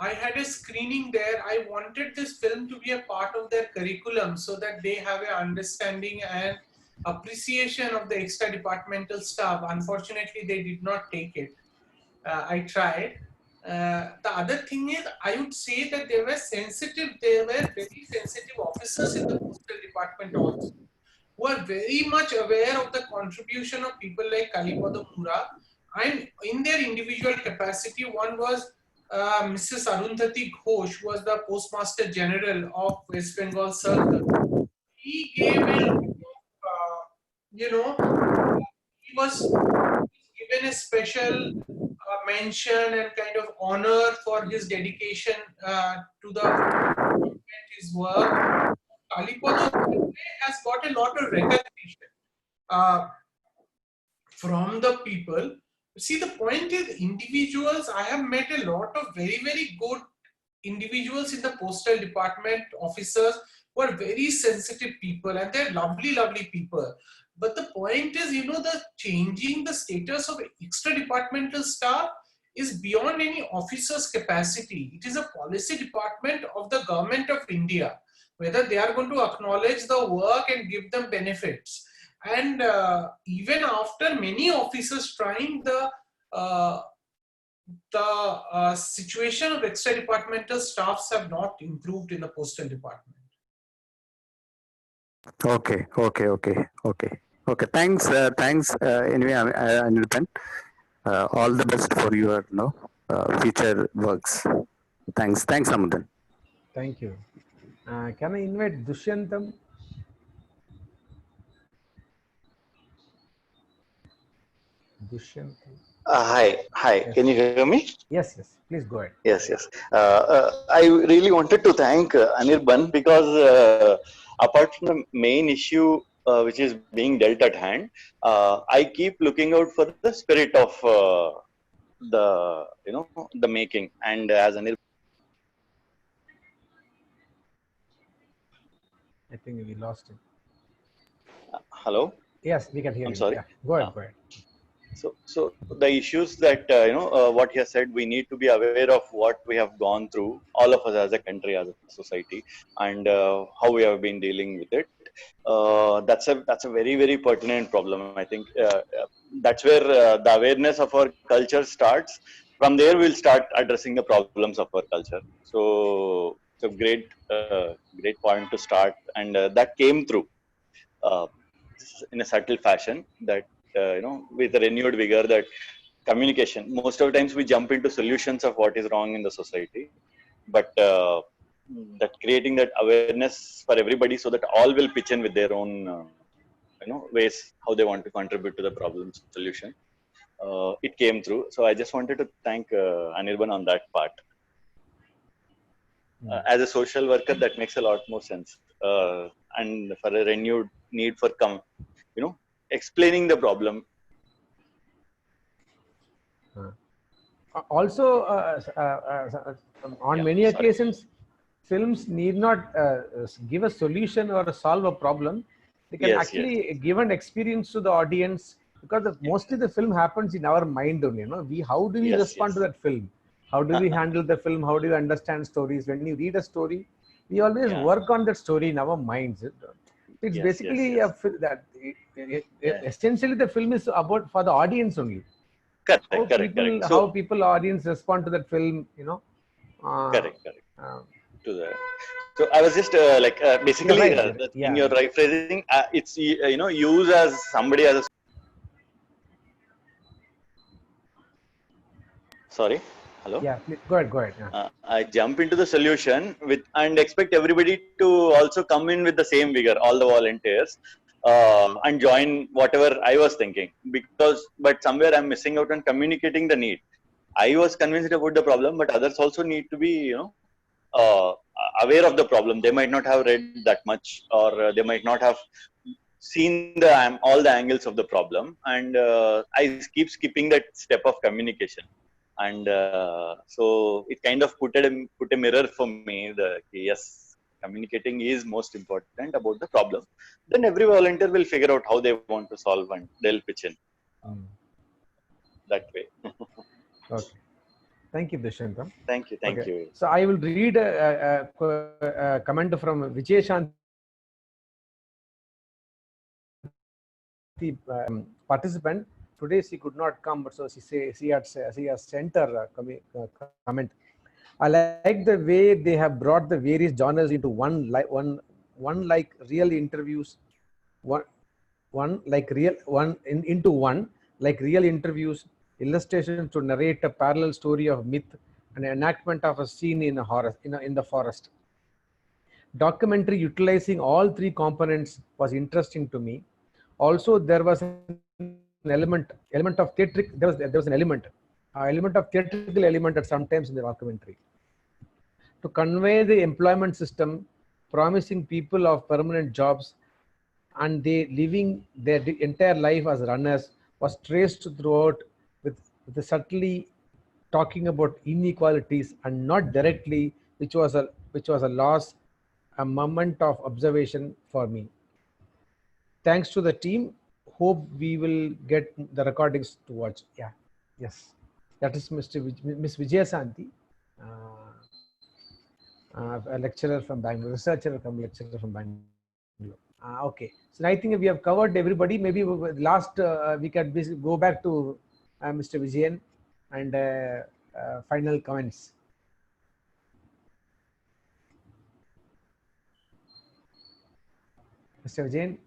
I had a screening there. I wanted this film to be a part of their curriculum so that they have an understanding and appreciation of the extra departmental staff. Unfortunately, they did not take it. I tried. The other thing is, I would say that there were very sensitive officers in the postal department also, who are very much aware of the contribution of people like Kalipada Mura, and in their individual capacity. One was Mrs. Arundhati Ghosh, who was the Postmaster General of West Bengal Circle. He gave a lot of, he was given a special mention and kind of honor for his dedication to his work. Kalipada has got a lot of recognition from the people. See, the point is, individuals, I have met a lot of very, very good individuals in the postal department, officers who are very sensitive people, and they're lovely, lovely people. But the point is, the changing the status of extra departmental staff is beyond any officer's capacity. It is a policy department of the government of India, whether they are going to acknowledge the work and give them benefits. And even after many officers trying, the situation of extra departmental staffs have not improved in the postal department. Okay. Thanks. Anyway, Anirban, all the best for your future works. Thanks, Amudan. Thank you. Can I invite Dushyantam? Dushyantam. Hi. Yes. Can you hear me? Yes. Please go ahead. Yes. I really wanted to thank Anirban because apart from the main issue which is being dealt at hand, I keep looking out for the spirit of the making. And as Anirban, I think we lost it. hello. Yes, we can hear you. Sorry. Yeah. Go ahead. So the issues that what he has said, we need to be aware of what we have gone through, all of us as a country, as a society, and how we have been dealing with it. That's a very, very pertinent problem. I think that's where the awareness of our culture starts. From there, we'll start addressing the problems of our culture. So it's a great point to start, and that came through in a subtle fashion. That with a renewed vigor, that communication. Most of the times we jump into solutions of what is wrong in the society, but that creating that awareness for everybody, so that all will pitch in with their own ways how they want to contribute to the problem solution. It came through. So I just wanted to thank Anirban on that part. As a social worker, that makes a lot more sense. And for a renewed need for explaining the problem. Also, on many occasions, films need not give a solution or solve a problem. They can actually give an experience to the audience, because mostly the film happens in our mind only. How do we respond to that film? How do we handle the film? How do we understand stories? When you read a story, we always work on that story in our minds. It's basically essentially the film is about for the audience only. Correct. How people, audience respond to that film, Correct. So I was just basically in your right phrasing, it's use as somebody as a. Sorry. Hello. Yeah. Go ahead. Yeah. I jump into the solution and expect everybody to also come in with the same vigor, all the volunteers, and join whatever I was thinking. But somewhere I'm missing out on communicating the need. I was convinced about the problem, but others also need to be, aware of the problem. They might not have read that much, or they might not have seen all the angles of the problem, and I keep skipping that step of communication. And so it kind of put a mirror for me. Yes, communicating is most important about the problem. Then every volunteer will figure out how they want to solve, and they'll pitch in that way. Okay. Thank you, Dushantam. Thank you. Thank Okay. you. So I will read a comment from Vijay Shanti, participant. Today she could not come, but so she has sent her comment. I like the way they have brought the various genres into one like real interviews, into one like real interviews, illustrations to narrate a parallel story of myth, and enactment of a scene in a horror in the forest. Documentary utilizing all three components was interesting to me. Also, there was an element of theatric. There was an element of theatrical element at sometimes in the documentary to convey the employment system, promising people of permanent jobs, and they living their entire life as runners was traced throughout with subtly talking about inequalities and not directly, which was a loss, a moment of observation for me. Thanks to the team. Hope we will get the recordings to watch. Yeah, yes, that is Miss Vijaya Santi, a lecturer from Bangalore, lecturer from Bangalore. Okay, so I think we have covered everybody. Maybe last we can go back to Mr. Vijayan and final comments. Mr. Vijayan.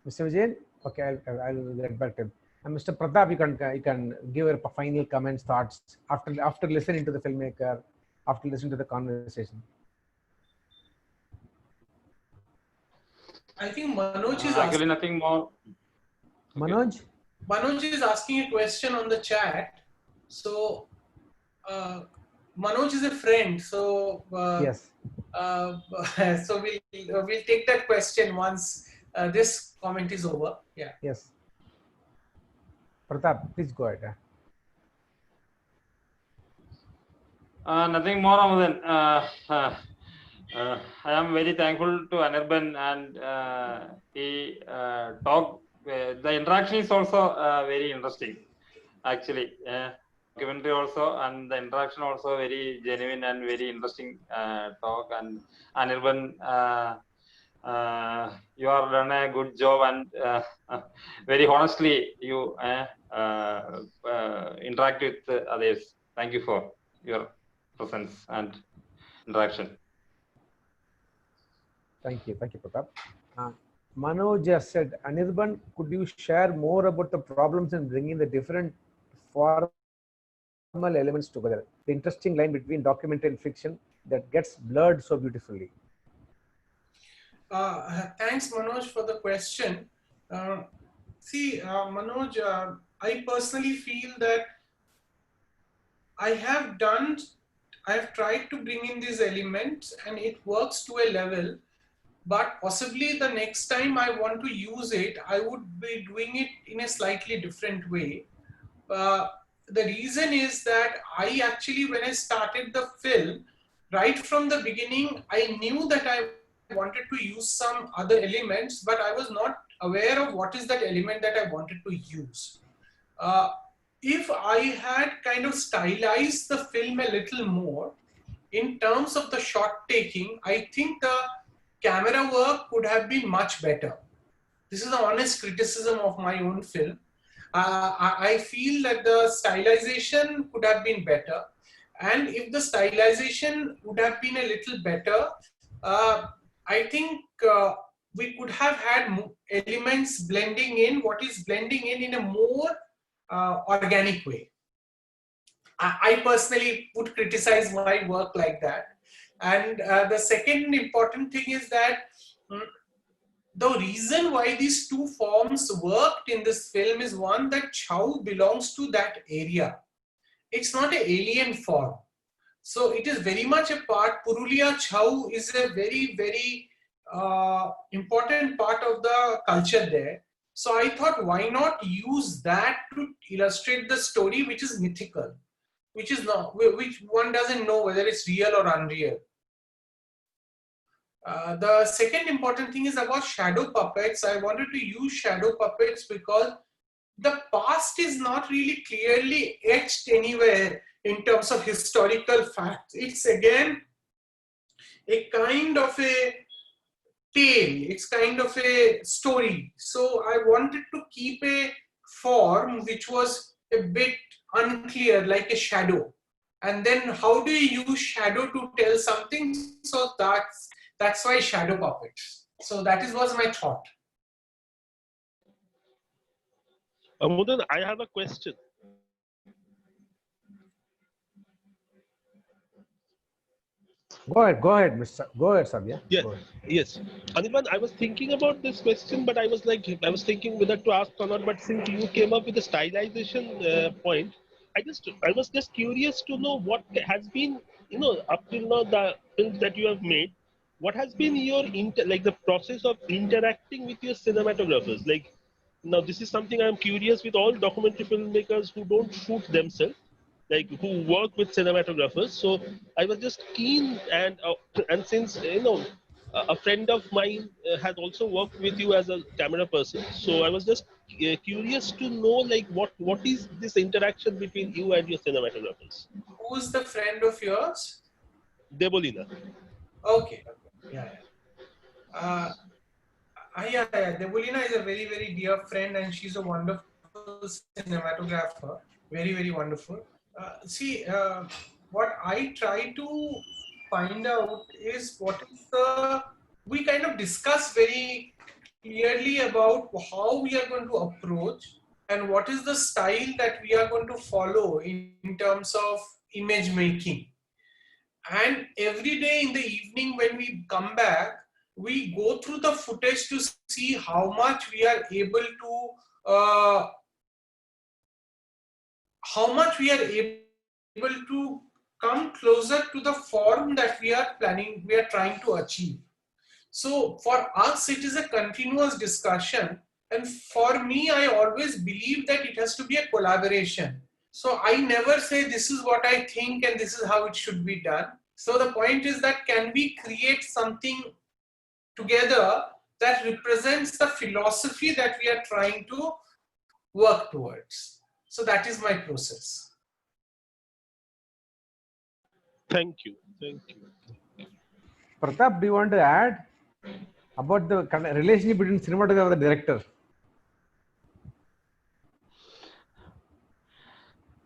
Mr. Vijayan, okay, I'll get back to him. And Mr. Pratap, you can give your final comments, thoughts after listening to the filmmaker, after listening to the conversation. I think Manoj is Actually, asking. nothing more. Manoj? Manoj is asking a question on the chat. So, Manoj is a friend. So, yes. So we'll take that question once this comment is over. Yeah. Yes. Pratap, please go ahead. Nothing more than I am very thankful to Anirban, and he talked. The interaction is also very interesting, actually. Documentary also, and the interaction also very genuine and very interesting talk. And Anirban, you are done a good job, and very honestly you interact with others. Thank you for your presence and interaction. Thank you, Pratap. Manoj just said, Anirban, could you share more about the problems in bringing the different formal elements together? The interesting line between documentary and fiction that gets blurred so beautifully. Thanks, Manoj, for the question. Manoj, I personally feel that I have tried to bring in these elements and it works to a level, but possibly the next time I want to use it, I would be doing it in a slightly different way. The reason is that I actually, when I started the film, right from the beginning, I knew that I wanted to use some other elements, but I was not aware of what is that element that I wanted to use. If I had kind of stylized the film a little more in terms of the shot taking, I think the camera work could have been much better. This is an honest criticism of my own film. I feel that the stylization could have been better. And if the stylization would have been a little better, I think we could have had elements blending in, what is blending in a more organic way. I personally would criticize my work like that. And the second important thing is that the reason why these two forms worked in this film is one, that Chau belongs to that area. It's not an alien form. So it is very much a part. Purulia Chau is a very, very important part of the culture there. So I thought, why not use that to illustrate the story, which is mythical, which one doesn't know whether it's real or unreal. The second important thing is about shadow puppets. I wanted to use shadow puppets because the past is not really clearly etched anywhere in terms of historical facts. It's again a kind of a tale, it's kind of a story. So I wanted to keep a form which was a bit unclear, like a shadow. And then how do you use shadow to tell something? So that's why shadow puppets. So that was my thought. Amudan, I have a question. Go ahead, Mr. Go ahead, Sadhya. Yeah, Go ahead. yes. Anirban, I was thinking about this question, but I was thinking whether to ask or not. But since you came up with the stylization point, I was just curious to know what has been, up till now the films that you have made, what has been your the process of interacting with your cinematographers? Like, now this is something I'm curious with all documentary filmmakers who don't shoot themselves, like who work with cinematographers. So I was just keen, and since a friend of mine has also worked with you as a camera person, so I was just curious to know like what is this interaction between you and your cinematographers? Who's the friend of yours? Debolina. Okay. Yeah. Yeah. Debolina is a very, very dear friend, and she's a wonderful cinematographer. Very, very wonderful. What I try to find out is we kind of discuss very clearly about how we are going to approach and what is the style that we are going to follow in terms of image making. And every day in the evening when we come back, we go through the footage to see how much we are able to come closer to the form that we are trying to achieve. So for us, it is a continuous discussion. And for me, I always believe that it has to be a collaboration. So I never say this is what I think and this is how it should be done. So the point is that can we create something together that represents the philosophy that we are trying to work towards. So that is my process. Thank you. Thank you. Pratap, do you want to add about the relationship between cinematographer and the director?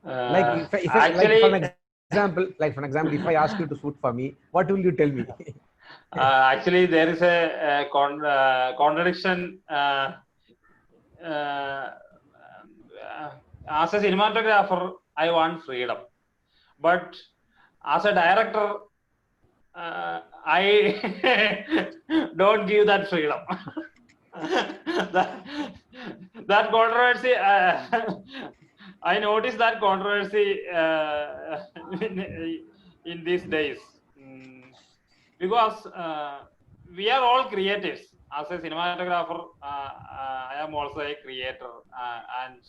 Like for an example, if I ask you to shoot for me, what will you tell me? Actually, there is a contradiction. As a cinematographer, I want freedom, but as a director, I don't give that freedom. that controversy. I noticed that controversy in these days. Because we are all creatives. As a cinematographer, I am also a creator, and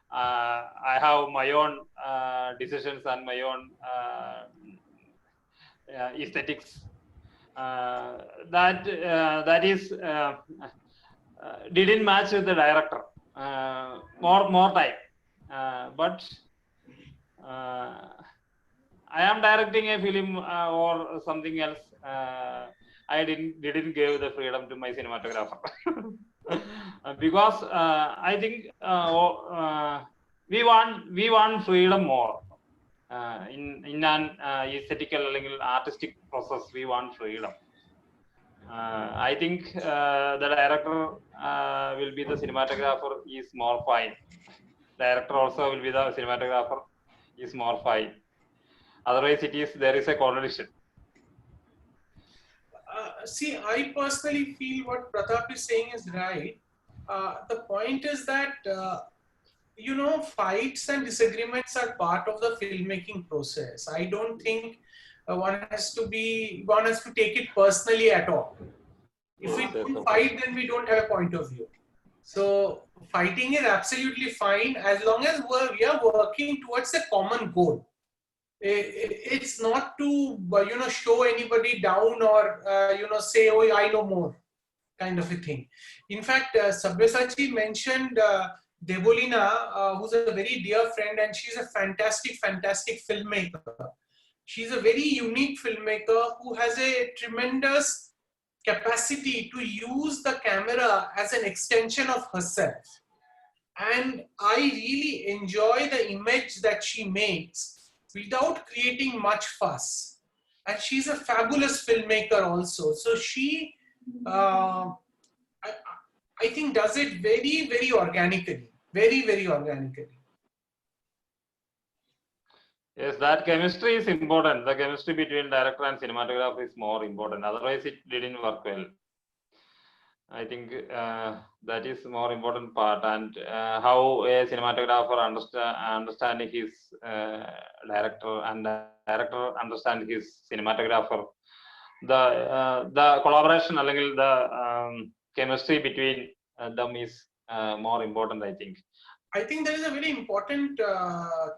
I have my own decisions and my own aesthetics. That is didn't match with the director. More time, but. I am directing a film or something else. I didn't give the freedom to my cinematographer because I think we want freedom more in an aesthetical artistic process. We want freedom. I think the director will be the cinematographer is more fine. Director also will be the cinematographer is more fine. Otherwise, there is a contradiction. I personally feel what Pratap is saying is right. The point is that, fights and disagreements are part of the filmmaking process. I don't think one has to take it personally at all. If we don't fight, then we don't have a point of view. So fighting is absolutely fine as long as we are working towards a common goal. it's not to show anybody down or say, oh, I know more, kind of a thing. In fact, Sabyasachi mentioned Debolina, who's a very dear friend, and she's a fantastic filmmaker. She's a very unique filmmaker who has a tremendous capacity to use the camera as an extension of herself. And I really enjoy the image that she makes without creating much fuss. And she's a fabulous filmmaker also. So she, I think, does it very organically, very organically. Yes, that chemistry is important. The chemistry between director and cinematographer is more important. Otherwise, it didn't work well. I think that is more important part, and how a cinematographer understanding his director, and the director understand his cinematographer. The collaboration, അല്ലെങ്കിൽ the chemistry between them is more important, I think. I think there is a very important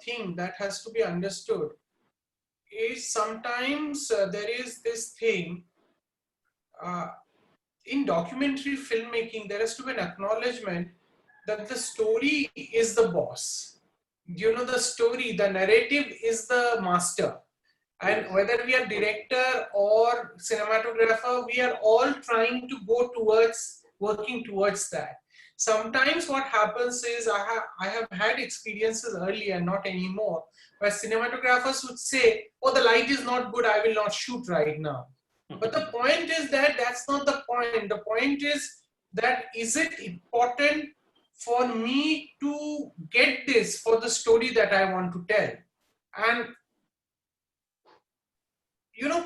thing that has to be understood. Is sometimes there is this thing. In documentary filmmaking, there has to be an acknowledgement that the story is the boss. The story, the narrative is the master. And whether we are director or cinematographer, we are all trying to go towards, working towards that. Sometimes what happens is, I have had experiences earlier, not anymore, where cinematographers would say, oh, the light is not good, I will not shoot right now. But the point is that that's not the point. The point is that, is it important for me to get this for the story that I want to tell? And,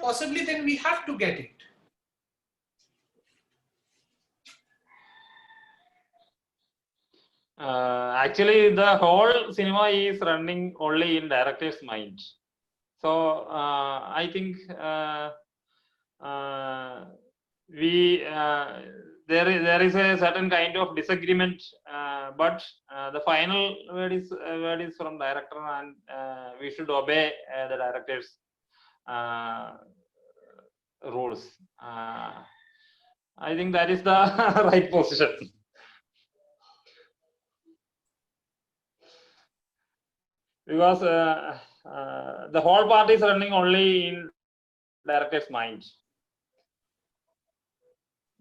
possibly then we have to get it. Actually, the whole cinema is running only in director's mind. So I think there is a certain kind of disagreement, but the final word is from director, and we should obey the director's rules. I think that is the right position. Because the whole part is running only in director's mind.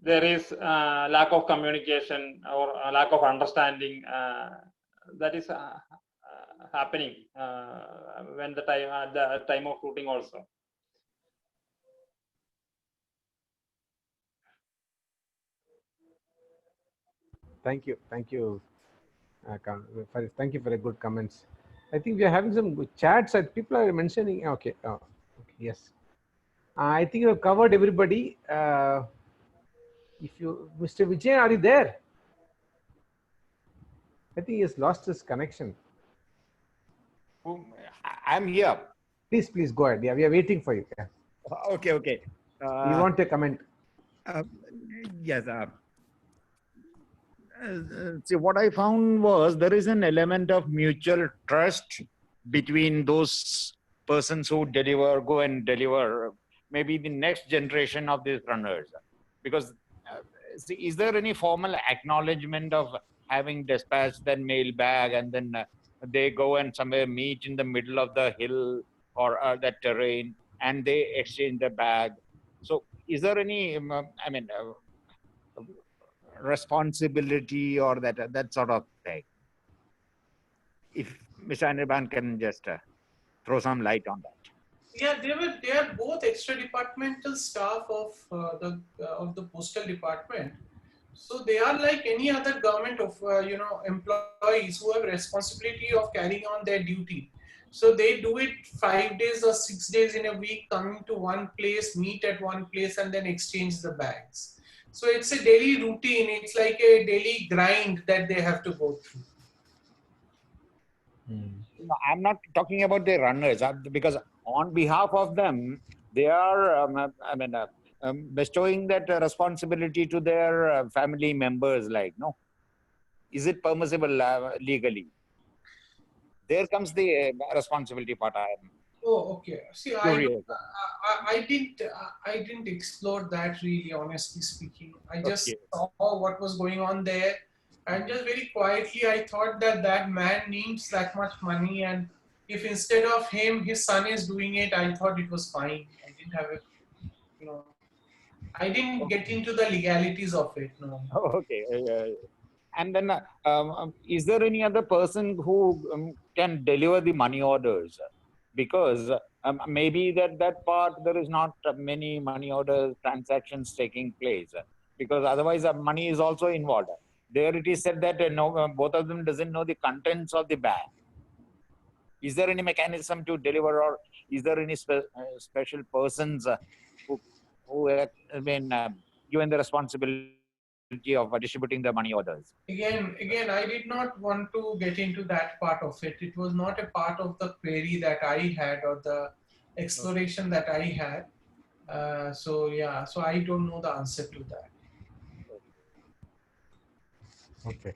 There is lack of communication or lack of understanding that is happening when the time at the time of shooting also. Thank you. Thank you for a good comments. I think we are having some good chats that people are mentioning. Okay. Okay. Yes. I think you have covered everybody. If you, Mr. Vijay, are you there? I think he has lost his connection. I'm here. Please go ahead. Yeah, we are waiting for you. Yeah. Okay. We want a comment. Yes. See, what I found was there is an element of mutual trust between those persons who go and deliver maybe the next generation of these runners. Because see, is there any formal acknowledgement of having dispatched that mail bag, and then they go and somewhere meet in the middle of the hill or that terrain, and they exchange the bag? So is there any, responsibility or that sort of thing? If Mr. Anirban can just throw some light on that. Yeah, they are both extra departmental staff of the postal department. So they are like any other government of employees who have responsibility of carrying on their duty. So they do it 5 days or 6 days in a week, coming to one place, meet at one place, and then exchange the bags. So it's a daily routine. It's like a daily grind that they have to go through. No, I'm not talking about the runners, because on behalf of them, they are bestowing that responsibility to their family members. Like, no, is it permissible legally? There comes the responsibility part. Oh, okay. See, Curious. I didn't explore that really, honestly speaking. I just Okay. saw what was going on there, and just very quietly, I thought that that man needs that much money, and if instead of him, his son is doing it, I thought it was fine. I didn't have a, you know, I didn't get into the legalities of it. No. Okay. And then, is there any other person who can deliver the money orders? Because maybe that part there is not many money order transactions taking place. Because otherwise, money is also involved. There it is said that both of them doesn't know the contents of the bag. Is there any mechanism to deliver, or is there any special persons who have been given the responsibility of distributing the money orders? Again, I did not want to get into that part of it. It was not a part of the query that I had or the exploration that I had. So yeah, so I don't know the answer to that. Okay.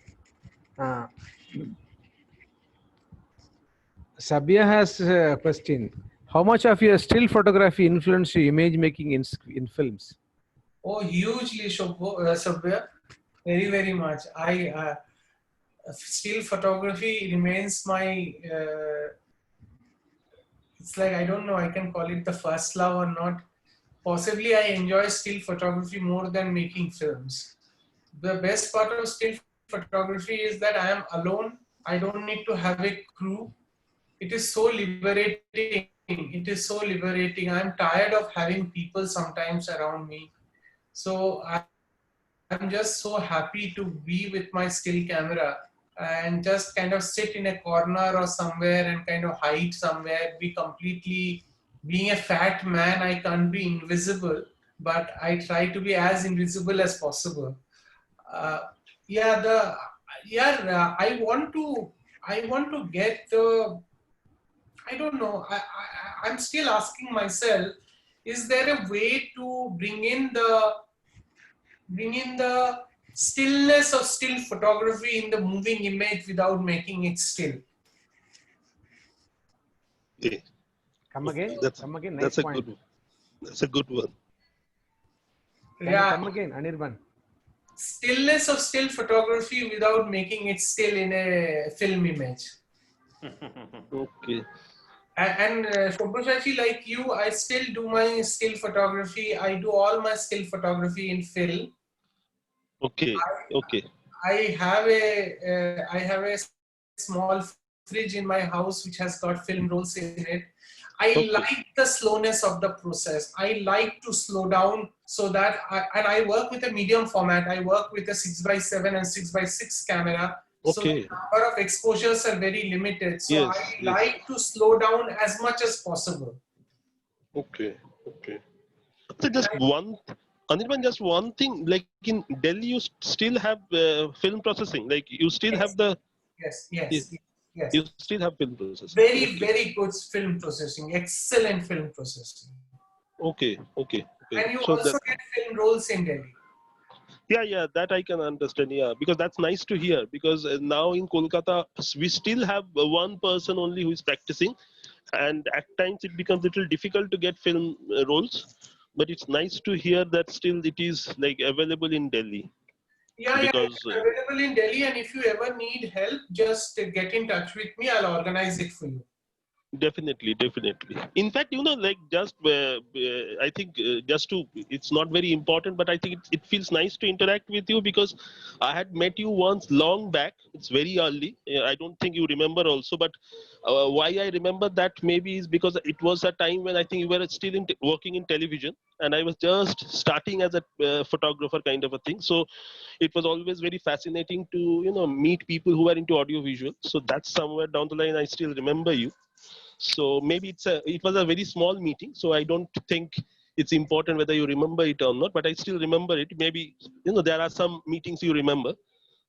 Sabia has a question. How much of your still photography influenced your image making in films? Oh, hugely, Sabya. Very, very much. Still photography remains my, it's like, I don't know, I can call it the first love or not. Possibly I enjoy still photography more than making films. The best part of still photography is that I am alone. I don't need to have a crew. It is so liberating. It is so liberating. I'm tired of having people sometimes around me. So I'm just so happy to be with my still camera and just kind of sit in a corner or somewhere and kind of hide somewhere, being a fat man, I can't be invisible, but I try to be as invisible as possible. I want to get the, I don't know, I'm still asking myself, is there a way to bring in the stillness of still photography in the moving image without making it still? Okay. Come again. That's Nice a point. good one. That's a good one. Can you come again, Anirban? Stillness of still photography without making it still in a film image. Okay. And Shobhashashi, like you, I still do my still photography. I do all my still photography in film. Okay. Okay. I have a small fridge in my house which has got film rolls in it. I like the slowness of the process. I like to slow down so that I work with a medium format. I work with a 6x7 and 6x6 camera. So the number of exposures are very limited. So I like to slow down as much as possible. Okay. Okay. So just one, Anirban, just one thing, like in Delhi, you still have film processing, like you still have the... Yes. You still have film processing. Very good film processing, excellent film processing. Okay. And you So also get film rolls in Delhi. Yeah, that I can understand. Yeah, because that's nice to hear. Because now in Kolkata, we still have one person only who is practicing, and at times it becomes a little difficult to get film roles. But it's nice to hear that still it is like available in Delhi. Yeah, it's available in Delhi, and if you ever need help, just get in touch with me. I'll organize it for you. Definitely. In fact, like just I think just to, it's not very important, but I think it feels nice to interact with you because I had met you once long back. It's very early. I don't think you remember also, but why I remember that maybe is because it was a time when I think you were still working in television, and I was just starting as a photographer kind of a thing. So it was always very fascinating to meet people who are into audiovisual. So that's somewhere down the line I still remember you. So maybe it was a very small meeting, so I don't think it's important whether you remember it or not, but I still remember it. Maybe there are some meetings you remember,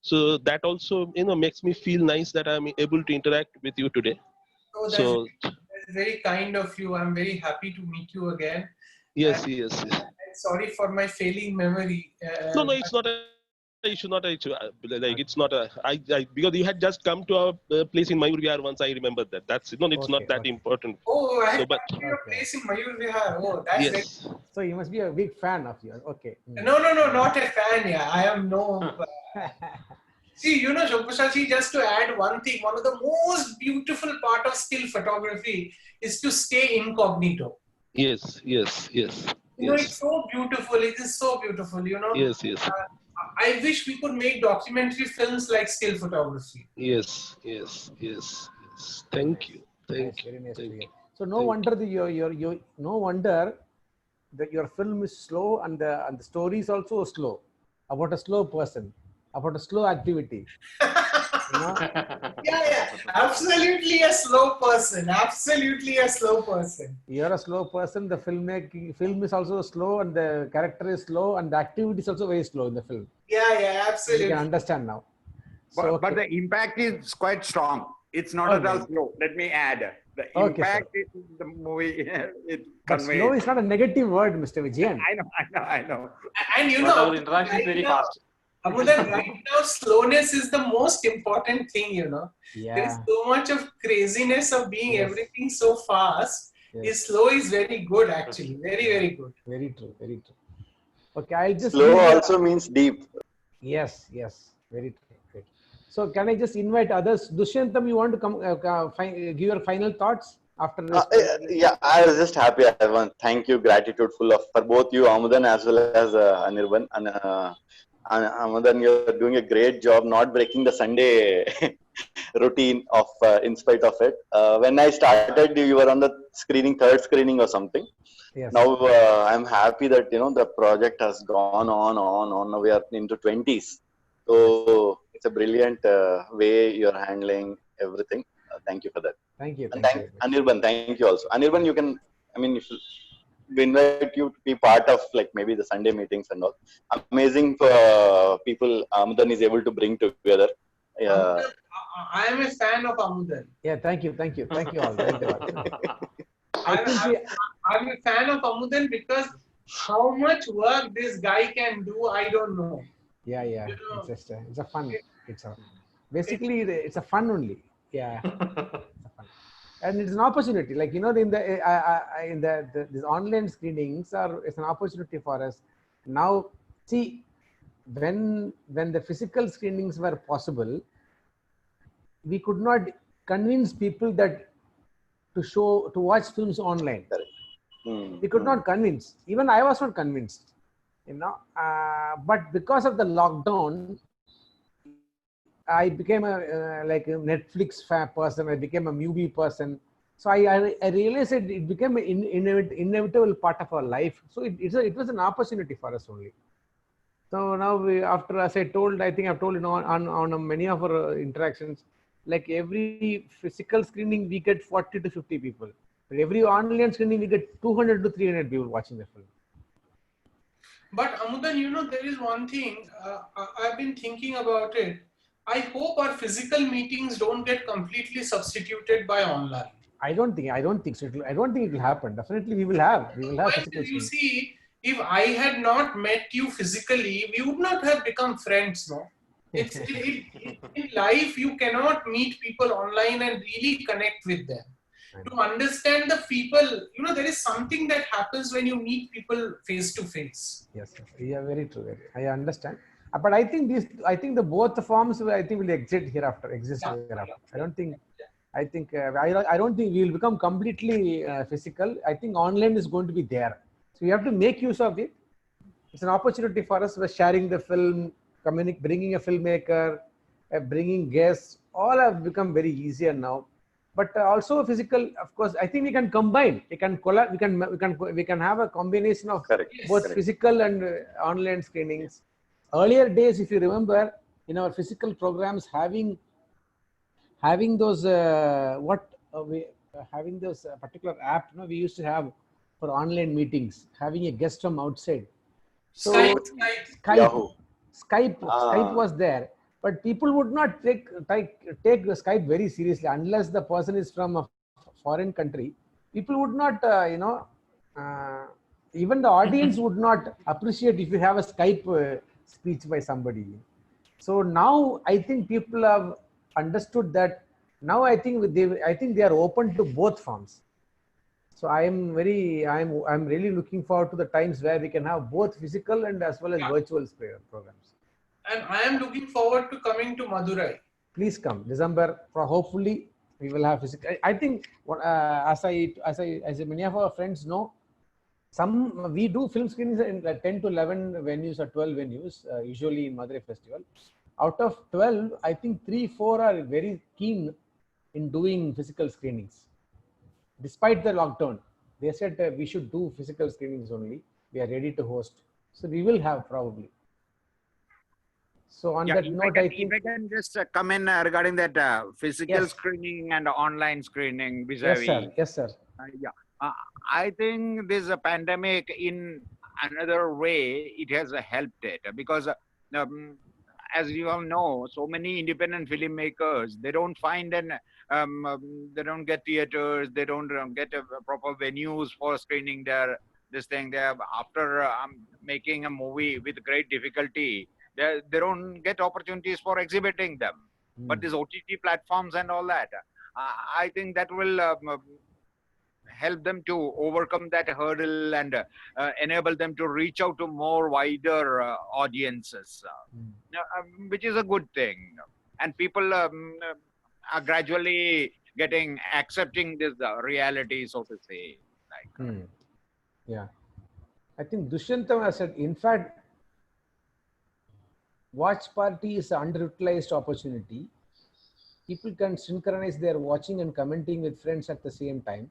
so that also makes me feel nice that I'm able to interact with you today. So that's very kind of you. I'm very happy to meet you again. Yes. Sorry for my failing memory. No, it's not issue, not an issue. Like it's not a. Because you had just come to our place in Mayur Vihar once. I remember that. That's no. It's not that important. Oh, I So, but your place in Mayur Vihar. Oh, that's very. yes. So you must be a big fan of yours. Okay. No, not a fan. Yeah, I am no. See, you know, Shobhushaji, just to add one thing, one of the most beautiful part of still photography is to stay incognito. Yes. You know, it's so beautiful. It is so beautiful. You know. Yes. I wish we could make documentary films like still photography. Yes. Thank you. Very nice to hear. So no wonder no wonder that your film is slow and the story is also slow, about a slow person, about a slow activity. You know? Yeah, absolutely a slow person. You're a slow person. The film is also slow, and the character is slow, and the activity is also very slow in the film. Yeah, absolutely. You can understand now. But the impact is quite strong. It's not at all slow. Let me add. The impact in the movie, it conveys. Slow is not a negative word, Mr. Vijayan. I know. And you know, our interaction is very fast. Amudan, right now, slowness is the most important thing, you know. Yeah. There is so much of craziness of being everything so fast. Slow is very good, actually. Very, very good. Very true. Okay, I'll just... Slow also means deep. Yes. Very true. Great. So can I just invite others? Dusyantam, you want to come give your final thoughts after this? Yeah, I was just happy. I want thank you, gratitude full of for both you, Amudan, as well as Anirban. And Amudan, you're doing a great job not breaking the Sunday routine of in spite of it. When I started, you were on the third screening or something. Yes. Now I'm happy that the project has gone on. Now we are into 20s. So it's a brilliant way you're handling everything. Thank you for that. Thank you. And Anirban, thank you also. Anirban, you can, if we invite you to be part of maybe the Sunday meetings and all. Amazing people Amudan is able to bring together. I am a fan of Amudan. Yeah, thank you all. Thank you all. I'm a fan of Amudan because how much work this guy can do, I don't know. Yeah. It's a fun. Basically it's a fun only. Yeah. And it's an opportunity. Like, in these online screenings it's an opportunity for us. Now, see, when the physical screenings were possible, we could not convince people that to watch films online. We could not convince. Even I was not convinced. But because of the lockdown, I became a Netflix person. I became a movie person. So I realized that it became an inevitable part of our life. So it was an opportunity for us only. So now after, as I told, I think I've told on many of our interactions, like every physical screening we get 40 to 50 people. But every online screening we get 200 to 300 people watching the film. But Amudan, there is one thing I've been thinking about it. I hope our physical meetings don't get completely substituted by online. I don't think so. I don't think it will happen. Definitely we will have physical. You see, if I had not met you physically, we would not have become friends, no? In life, you cannot meet people online and really connect with them. To understand the people, there is something that happens when you meet people face to face. Yes, yeah, very true. I understand. But I think the both forms will exist hereafter. I don't think we will become completely physical. I think online is going to be there. So we have to make use of it. It's an opportunity for us. We're sharing the film, bringing a filmmaker, bringing guests. All have become very easier now. But also physical, of course, I think we can combine. We can have a combination of both physical and online screenings. Earlier days, if you remember, in our physical programs, having those particular app, we used to have for online meetings, having a guest from outside. So Skype was there, but people would not take the Skype very seriously unless the person is from a foreign country. People would not, even the audience would not appreciate if you have a Skype speech by somebody. So now I think people have understood that. Now I think they are open to both forms. So I'm really looking forward to the times where we can have both physical and as well as virtual programs. And I am looking forward to coming to Madurai. Please come December. Hopefully we will have physical. I think as many of our friends know, we do film screenings in 10 to 11 venues or 12 venues usually in Madurai Festival. Out of 12, I think 3-4 are very keen in doing physical screenings. Despite the lockdown, they said we should do physical screenings only. We are ready to host. So we will have probably. So on that note, I think... If I can just come in regarding that physical screening and online screening vis-a-vis. Yes, sir. I think this pandemic, in another way, it has helped it because as you all know, so many independent filmmakers, they don't find they don't get theaters, they don't get proper venues for screening this thing. They have, after making a movie with great difficulty, they don't get opportunities for exhibiting them. But these OTT platforms and all that, I think that will help them to overcome that hurdle and enable them to reach out to more wider audiences, which is a good thing. And people are gradually accepting this reality, so to say. Yeah, I think Dushyantam has said, in fact, watch party is an underutilized opportunity. People can synchronize their watching and commenting with friends at the same time,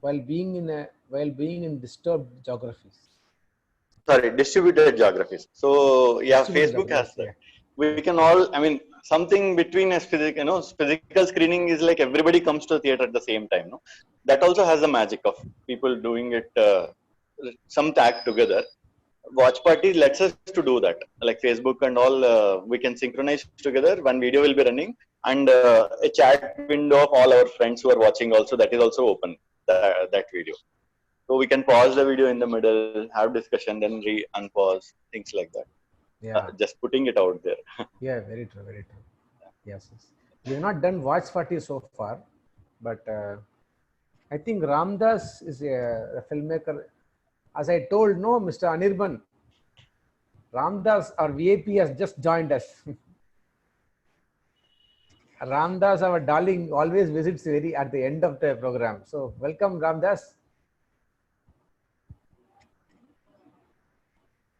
while being in disturbed geographies. Sorry, distributed geographies. So yeah, Facebook has that. We can all, I mean, something between a physical screening is like everybody comes to the theater at the same time. No, that also has the magic of people doing it, some tag together. Watch party lets us to do that. Like Facebook and all, we can synchronize together. One video will be running, and a chat window of all our friends who are watching also, that is also open. That video, so we can pause the video in the middle, have discussion, then unpause, things like that. Yeah, just putting it out there. Yeah, very true, very true. Yes, we have not done watch party so far, but I think Ramdas is a filmmaker. As I told, no, Mr. Anirban, Ramdas, our VIP, has just joined us. Ramdas, our darling, always visits at the end of the program. So welcome, Ramdas.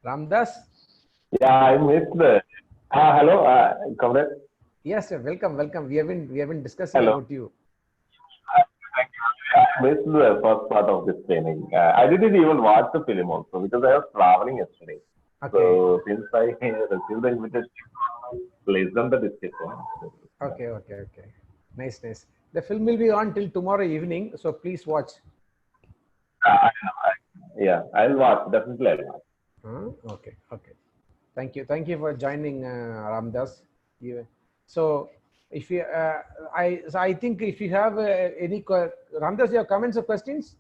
Ramdas? Yeah, I missed the. Hello, comrade. Yes, sir. Welcome. We have been discussing about you. Thank you. I missed the first part of this training. I didn't even watch the film also because I was traveling yesterday. Okay. So since I received the invitation, placed on the discussion. Okay. Nice. The film will be on till tomorrow evening, so please watch. Yeah, I'll watch. Definitely I'll watch. Okay. Thank you for joining, Ramdas. So if you, I think if you have any, Ramdas, you have comments or questions?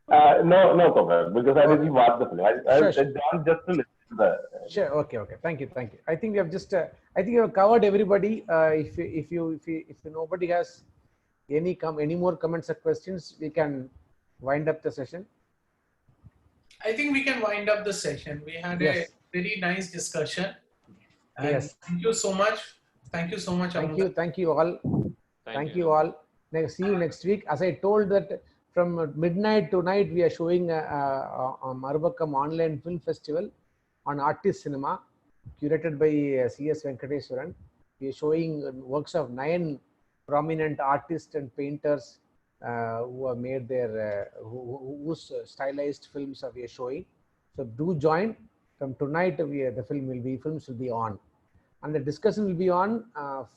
No, comrade, because I didn't watch the film. I Sure. just to listen to the. Sure. Okay. Thank you. I think we have just, I think you have covered everybody. If nobody has any more comments or questions, we can wind up the session. I think we can wind up the session. We had a very nice discussion. And thank you so much. Thank you so much. Thank you all. Thank you all. See you next week. As I told that from midnight to night, we are showing on Marubakkam Online Film Festival on Artist Cinema, curated by C.S. Venkateswaran. We are showing works of 9 prominent artists and painters who have made their whose stylized films we are showing. So do join. From tonight, films will be on, and the discussion will be on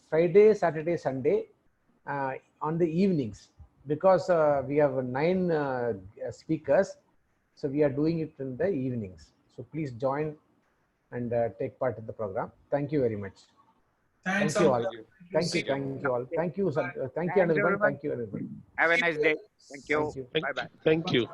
Friday, Saturday, Sunday on the evenings, because we have 9 speakers. So we are doing it in the evenings. So please join and take part in the program. Thank you very much. Thanks you all. Thank you all. Thank you, Anirban. Thank you, everybody. Have a nice day. Thank you. Bye-bye. Thank you.